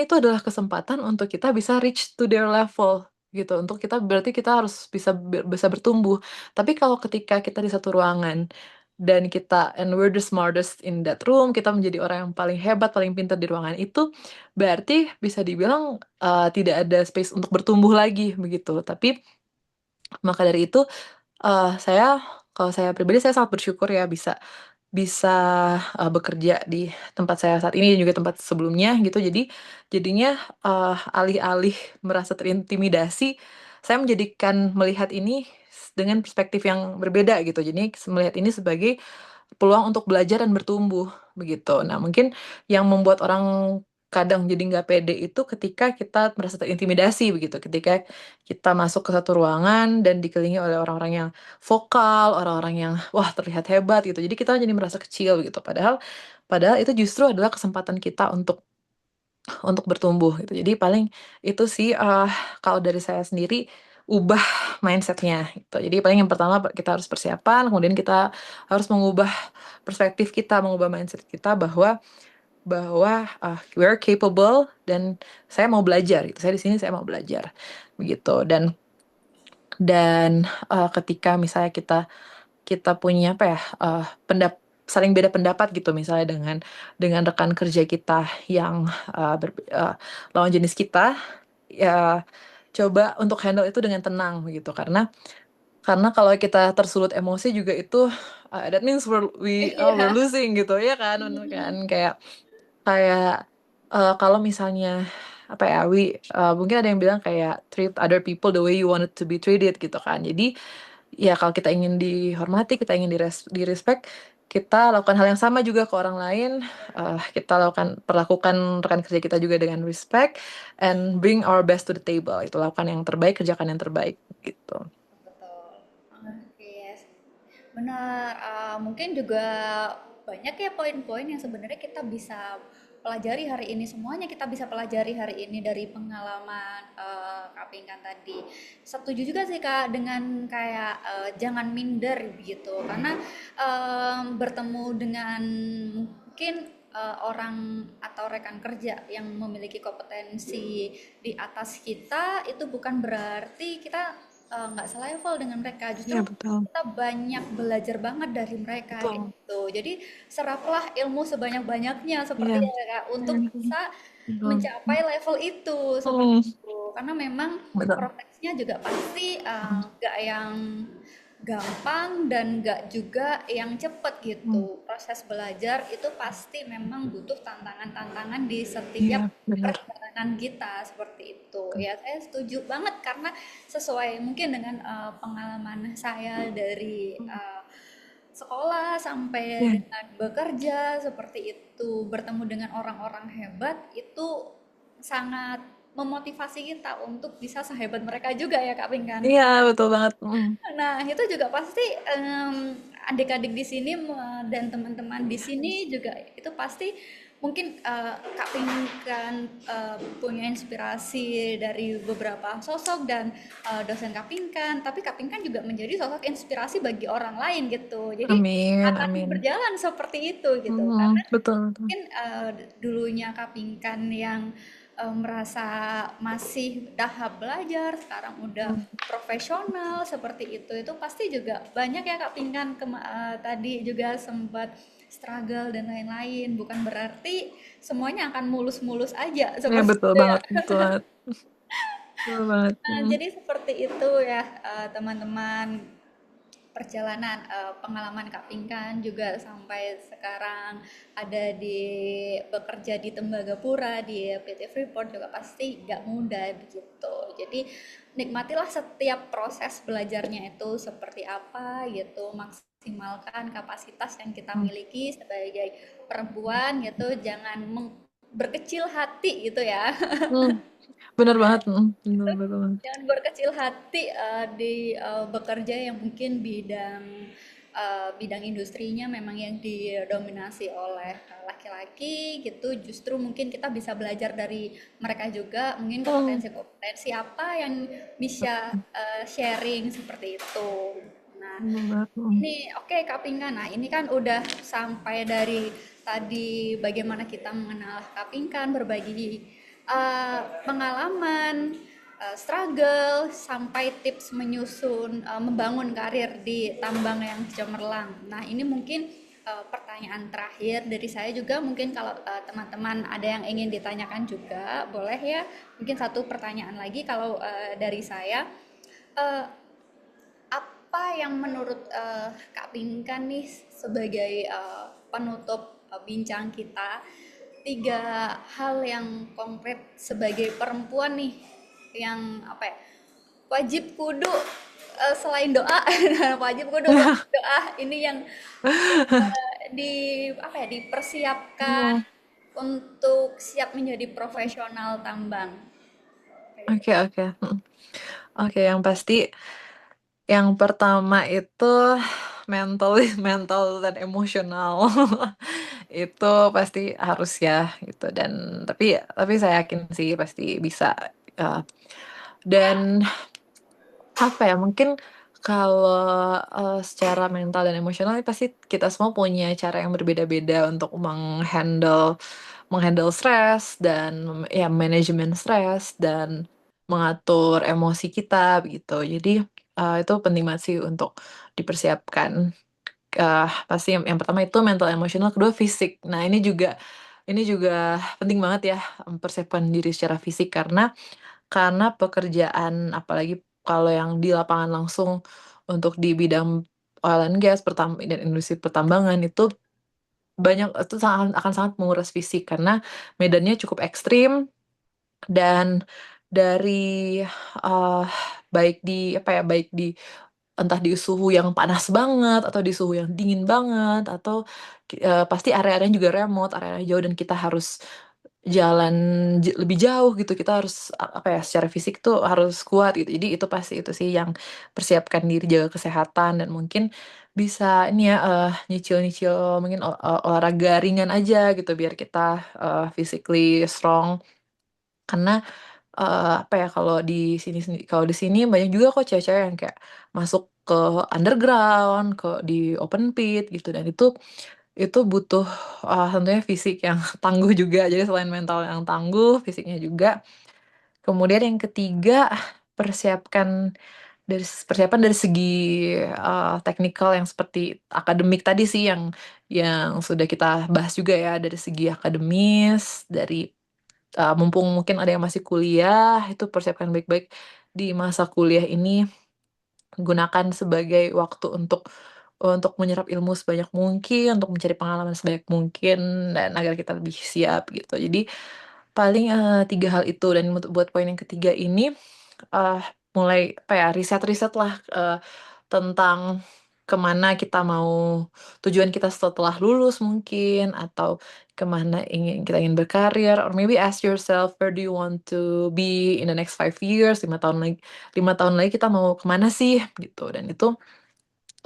itu adalah kesempatan untuk kita bisa reach to their level gitu, berarti kita harus bisa bertumbuh. Tapi kalau ketika kita di satu ruangan dan we're the smartest in that room, kita menjadi orang yang paling hebat, paling pintar di ruangan itu, berarti bisa dibilang, tidak ada space untuk bertumbuh lagi begitu. Tapi maka dari itu, kalau saya pribadi saya sangat bersyukur ya bisa, bekerja di tempat saya saat ini dan juga tempat sebelumnya gitu. Jadinya, alih-alih merasa terintimidasi, saya melihat ini dengan perspektif yang berbeda gitu. Jadi melihat ini sebagai peluang untuk belajar dan bertumbuh, begitu. Nah, mungkin yang membuat orang kadang jadi nggak pede itu ketika kita merasa terintimidasi begitu, ketika kita masuk ke satu ruangan dan dikelilingi oleh orang-orang yang vokal, orang-orang yang, wah, terlihat hebat gitu. Jadi kita jadi merasa kecil gitu, padahal padahal itu justru adalah kesempatan kita untuk bertumbuh gitu. Jadi paling itu sih, kalau dari saya sendiri, ubah mindset-nya gitu. Jadi paling yang pertama kita harus persiapan, kemudian kita harus mengubah perspektif kita, mengubah mindset kita bahwa we're capable dan saya mau belajar gitu. Saya di sini saya mau belajar, begitu. Dan ketika misalnya kita punya apa ya, saling beda pendapat gitu misalnya dengan rekan kerja kita yang, lawan jenis kita, ya coba untuk handle itu dengan tenang begitu. Karena kalau kita tersulut emosi juga itu, that means we're Iya. losing gitu, ya kan, bener kan? Kayak, kalau misalnya, apa ya, mungkin ada yang bilang kayak, "Treat other people the way you wanted to be treated," gitu kan. Jadi, ya kalau kita ingin dihormati, kita ingin di-respect, kita lakukan hal yang sama juga ke orang lain, perlakukan rekan kerja kita juga dengan respect, and bring our best to the table, itu lakukan yang terbaik, kerjakan yang terbaik, gitu. Betul. Oke, yes. Benar. Mungkin juga banyak ya poin-poin yang sebenarnya kita bisa pelajari hari ini. Semuanya kita bisa pelajari hari ini dari pengalaman Kak Pinkan tadi. Setuju juga sih Kak dengan kayak jangan minder gitu. Karena bertemu dengan mungkin orang atau rekan kerja yang memiliki kompetensi di atas kita itu bukan berarti kita nggak selevel dengan mereka, justru Iya, betul. kita banyak belajar banget dari mereka Betul. gitu. Jadi seraplah ilmu sebanyak-banyaknya seperti Iya. ya Kak, untuk bisa Betul. mencapai level itu seperti Mhm, itu. Karena memang betul. prosesnya juga pasti nggak yang gampang dan nggak juga yang cepet Mhm. gitu. Proses belajar itu pasti memang butuh tantangan-tantangan di setiap Iya, benar. perjalanan kita seperti itu. Ya, saya setuju banget karena sesuai mungkin dengan pengalaman saya dari sekolah sampai Iya, dengan bekerja seperti itu, bertemu dengan orang-orang hebat itu sangat memotivasi kita untuk bisa sehebat mereka juga ya Kak Pinkan. iya, betul banget, Nah, itu juga pasti adik-adik di sini dan teman-teman di sini juga itu pasti mungkin Kak Pinkan punya inspirasi dari beberapa sosok dan dosen Kak Pinkan, tapi Kak Pinkan juga menjadi sosok inspirasi bagi orang lain gitu. Jadi amin akan amin. berjalan seperti itu gitu. Karena Betul betul. mungkin dulunya Kak Pinkan yang merasa masih tahap belajar, sekarang udah profesional seperti itu pasti juga banyak ya Kak Pinkan tadi juga sempat struggle dan lain-lain. Bukan berarti semuanya akan mulus-mulus aja Iya, seperti betul itu ya. banget betul banget betul banget, Nah, jadi seperti itu ya teman-teman perjalanan pengalaman Kak Pinkan juga sampai sekarang ada bekerja di Tembagapura di PT Freeport juga pasti nggak mudah begitu. Jadi nikmatilah setiap proses belajarnya itu seperti apa gitu, maksimalkan kapasitas yang kita Hmm. miliki sebagai perempuan gitu, jangan berkecil hati gitu ya. Hmm. Bener banget. Bener, bener banget. Jangan berkecil hati di bekerja yang mungkin bidang industrinya memang yang didominasi oleh laki-laki gitu. Justru mungkin kita bisa belajar dari mereka juga, mungkin Hmm. kompetensi-kompetensi apa yang bisa sharing seperti itu. Nah, Bener banget. ini oke Kak Pinkan. Nah, ini kan udah sampai dari tadi bagaimana kita mengenal Kak Pinkan, berbagi pengalaman, struggle, sampai tips menyusun, membangun karir di tambang yang cemerlang. Nah, ini mungkin pertanyaan terakhir dari saya juga. Mungkin kalau teman-teman ada yang ingin ditanyakan juga, boleh ya. Mungkin satu pertanyaan lagi kalau dari saya. Eh, Apa yang menurut Kak Pinkan nih sebagai penutup bincang kita, tiga hal yang konkret sebagai perempuan nih yang apa ya, wajib kudu selain doa, wajib kudu doa ini yang di apa ya, dipersiapkan Hmm. untuk siap menjadi profesional tambang. Oke, oke. Oke, yang pasti yang pertama itu mental mental dan emosional. Itu pasti harus ya gitu, dan tapi saya yakin sih pasti bisa. uh, dan apa ya, mungkin kalau secara mental dan emosional ini pasti kita semua punya cara yang berbeda-beda untuk menghandle menghandle stres dan ya manajemen stres dan mengatur emosi kita begitu. Jadi itu penting banget sih untuk dipersiapkan. Pasti yang pertama itu mental emosional, kedua fisik. Nah, ini juga penting banget ya, mempersiapkan diri secara fisik, karena pekerjaan apalagi kalau yang di lapangan langsung untuk di bidang oil and gas dan industri pertambangan itu itu akan sangat menguras fisik karena medannya cukup ekstrim. Dan dari uh, baik di apa ya, baik di entah di suhu yang panas banget atau di suhu yang dingin banget, atau pasti area-area juga remote, area jauh, dan kita harus jalan lebih jauh gitu. Kita harus apa ya, secara fisik tuh harus kuat gitu. Jadi itu pasti itu sih yang persiapkan diri, jaga kesehatan, dan mungkin bisa ini ya, nyicil-nyicil mungkin olahraga ringan aja gitu biar kita physically strong. Karena apa ya, kalau di sini banyak juga kok cewek-cewek yang kayak masuk ke underground, di open pit gitu, dan itu butuh tentunya fisik yang tangguh juga. Jadi selain mental yang tangguh, fisiknya juga. Kemudian yang ketiga, persiapkan persiapan dari segi teknikal yang seperti akademik tadi sih, yang sudah kita bahas juga ya, dari segi akademis, dari mumpung mungkin ada yang masih kuliah, itu persiapkan baik-baik di masa kuliah ini. Gunakan sebagai waktu untuk menyerap ilmu sebanyak mungkin, untuk mencari pengalaman sebanyak mungkin, dan agar kita lebih siap gitu. Jadi paling 3 hal itu. Dan buat poin yang ketiga ini, eh, mulai apa ya, riset-riset lah tentang kemana kita mau, tujuan kita setelah lulus mungkin, atau kemana kita ingin berkarir, or maybe ask yourself where do you want to be in the next 5 years, 5 tahun lagi kita mau kemana sih gitu. Dan itu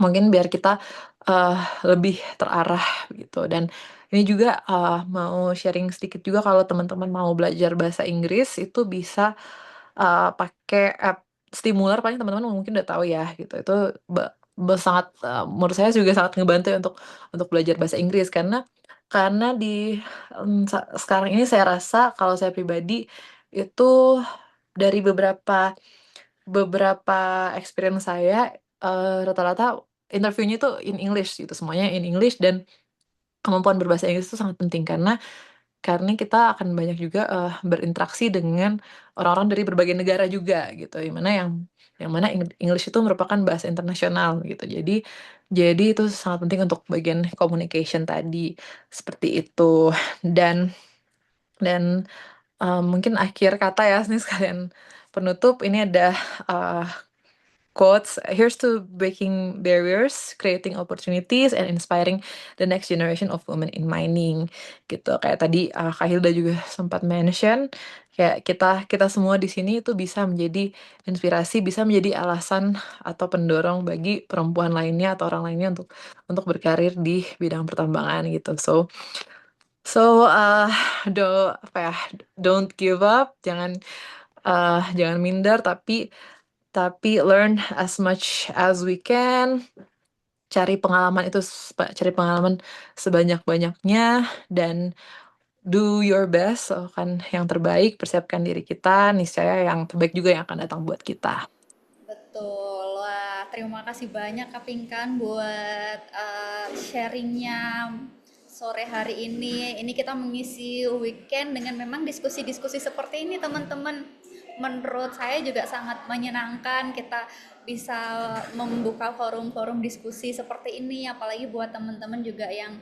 mungkin biar kita uh, lebih terarah gitu. Dan ini juga mau sharing sedikit juga, kalau teman-teman mau belajar bahasa Inggris itu bisa pakai app Stimular. Paling teman-teman mungkin udah tahu ya gitu. Itu sangat menurut saya juga sangat ngebantu ya untuk belajar bahasa Inggris, karena di sekarang ini saya rasa, kalau saya pribadi itu, dari beberapa beberapa experience saya, rata-rata interviewnya itu in English gitu, semuanya in English. Dan kemampuan berbahasa Inggris itu sangat penting, karena kita akan banyak juga berinteraksi dengan orang-orang dari berbagai negara juga gitu, yang mana English itu merupakan bahasa internasional gitu. Jadi itu sangat penting untuk bagian communication tadi, seperti itu. Dan mungkin akhir kata ya, ini sekalian penutup ini ada uh, quotes. Here's to breaking barriers, creating opportunities, and inspiring the next generation of women in mining. Gitu. Kayak tadi Kak Hilda juga sempat mention, kayak kita semua di sini itu bisa menjadi inspirasi, bisa menjadi alasan atau pendorong bagi perempuan lainnya atau orang lainnya untuk berkarir di bidang pertambangan gitu. So, don't give up, jangan minder, tapi learn as much as we can, cari pengalaman sebanyak-banyaknya, dan do your best, lakukan yang terbaik, persiapkan diri kita, niscaya yang terbaik juga yang akan datang buat kita. Betul. Wah, terima kasih banyak Kak Pinkan buat sharingnya sore hari ini. Ini kita mengisi weekend dengan memang diskusi-diskusi seperti ini, teman-teman. Menurut saya juga sangat menyenangkan kita bisa membuka forum-forum diskusi seperti ini, apalagi buat teman-teman juga yang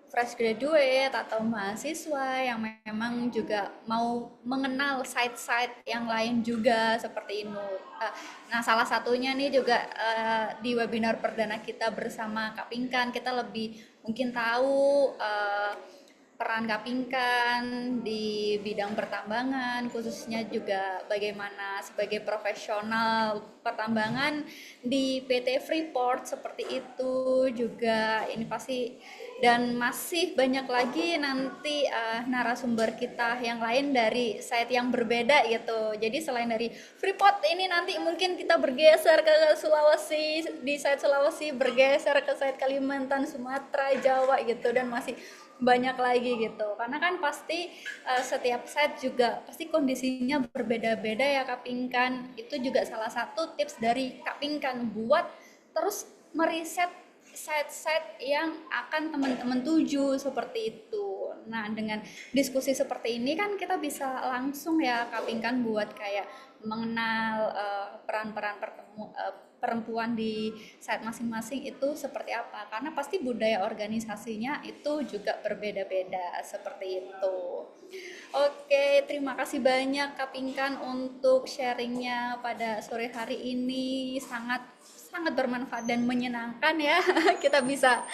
fresh graduate atau mahasiswa yang memang juga mau mengenal site-site yang lain juga seperti ini. Nah, salah satunya nih juga di webinar perdana kita bersama Kak Pinkan, kita lebih mungkin tahu peran Kapinkan di bidang pertambangan, khususnya juga bagaimana sebagai profesional pertambangan di PT Freeport seperti itu juga. Ini pasti, dan masih banyak lagi nanti narasumber kita yang lain dari site yang berbeda gitu. Jadi selain dari Freeport ini nanti mungkin kita bergeser ke Sulawesi, di site Sulawesi bergeser ke site Kalimantan, Sumatera, Jawa gitu, dan masih banyak lagi gitu, karena kan pasti setiap site juga pasti kondisinya berbeda-beda ya Kak Pinkan. Itu juga salah satu tips dari Kak Pinkan buat terus meriset site-site yang akan teman-teman tuju seperti itu. Nah, dengan diskusi seperti ini kan kita bisa langsung ya Kak Pinkan buat kayak mengenal peran-peran perempuan di site masing-masing itu seperti apa, karena pasti budaya organisasinya itu juga berbeda-beda seperti itu. Oke, terima kasih banyak Kak Pinkan untuk sharingnya pada sore hari ini, sangat sangat bermanfaat dan menyenangkan ya. Kita bisa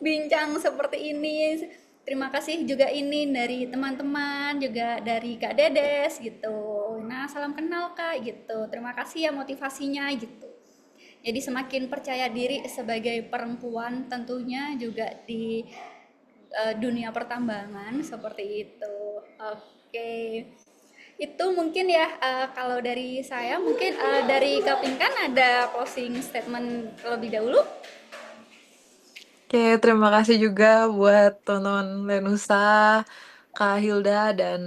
bincang seperti ini. Terima kasih juga ini dari teman-teman, juga dari Kak Dedes gitu. Nah, salam kenal Kak gitu. Terima kasih ya motivasinya gitu. Jadi semakin percaya diri sebagai perempuan tentunya juga di dunia pertambangan seperti itu. Oke. Itu mungkin ya kalau dari saya, mungkin dari Kapinkan ada closing statement terlebih dahulu. Oke, terima kasih juga buat teman-teman Lenusa, Kak Hilda, dan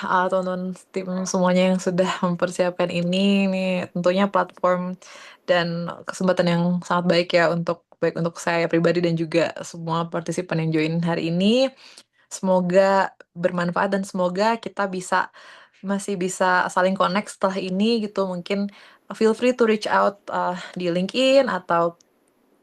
teman-teman tim semuanya yang sudah mempersiapkan ini. Ini tentunya platform dan kesempatan yang sangat baik ya baik untuk saya pribadi dan juga semua partisipan yang join hari ini. Semoga bermanfaat dan semoga kita masih bisa saling connect setelah ini gitu. Mungkin feel free to reach out di LinkedIn atau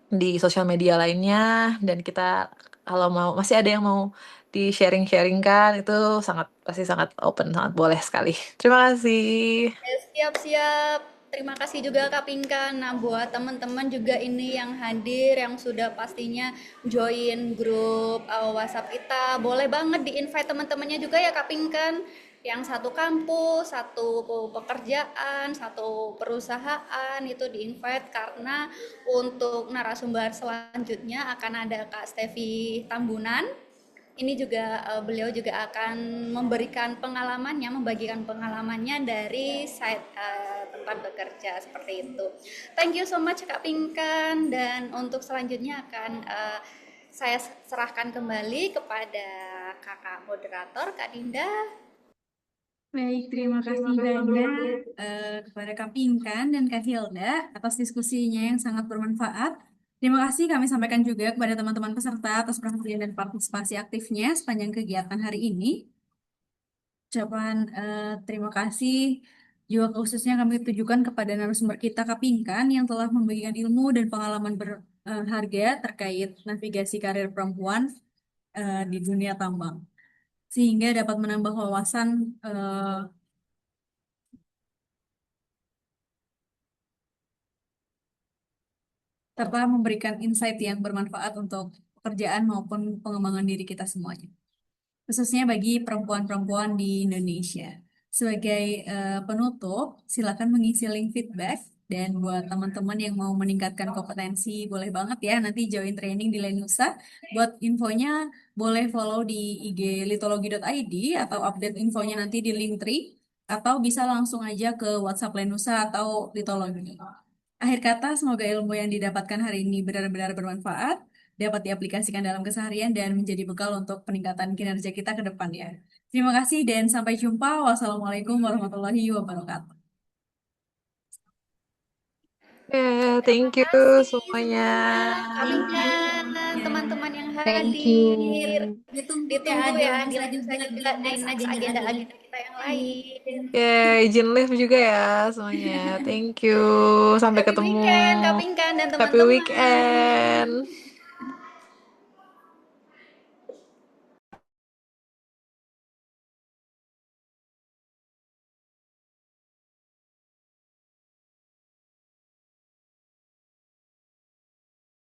di sosial media lainnya, dan kita kalau masih ada yang mau di sharing-sharingkan, itu pasti sangat open, sangat boleh sekali. Terima kasih. Siap-siap. Terima kasih juga Kak Pinkan. Nah, buat teman-teman juga ini yang hadir, yang sudah pastinya join grup WhatsApp kita, boleh banget di-invite teman-temannya juga ya Kak Pinkan. Yang satu kampus, satu pekerjaan, satu perusahaan itu di-invite, karena untuk narasumber selanjutnya akan ada Kak Stevi Tambunan. Ini juga beliau juga akan membagikan pengalamannya dari site tempat bekerja seperti itu. Thank you so much Kak Pinkan, dan untuk selanjutnya akan saya serahkan kembali kepada kakak moderator Kak Dinda. Baik, terima kasih banyak kepada Kak Pinkan dan Kak Hilda atas diskusinya yang sangat bermanfaat. Terima kasih kami sampaikan juga kepada teman-teman peserta atas perhatian dan partisipasi aktifnya sepanjang kegiatan hari ini. Ucapan terima kasih juga khususnya kami tujukan kepada narasumber kita Kak Pinkan yang telah membagikan ilmu dan pengalaman berharga terkait navigasi karir perempuan di dunia tambang, sehingga dapat menambah wawasan serta memberikan insight yang bermanfaat untuk pekerjaan maupun pengembangan diri kita semuanya, khususnya bagi perempuan-perempuan di Indonesia. Sebagai penutup, silakan mengisi link feedback. Dan buat teman-teman yang mau meningkatkan kompetensi, boleh banget ya nanti join training di Lenusa. Buat infonya, boleh follow di IG litologi.id atau update infonya nanti di Linktree, atau bisa langsung aja ke WhatsApp Lenusa atau Litologi. Akhir kata, semoga ilmu yang didapatkan hari ini benar-benar bermanfaat, dapat diaplikasikan dalam keseharian dan menjadi bekal untuk peningkatan kinerja kita ke depan ya. Terima kasih dan sampai jumpa. Wassalamualaikum warahmatullahi wabarakatuh. Thank you Terima kasih semuanya. Kak Pinkan, teman-teman yang Thank hadir. you. Ditunggu ya di Lenusa juga di next agenda-agenda kita yang lain. Izin live juga ya semuanya. Thank you. Sampai Happy ketemu. weekend Kak Pinkan dan Happy teman-teman. weekend.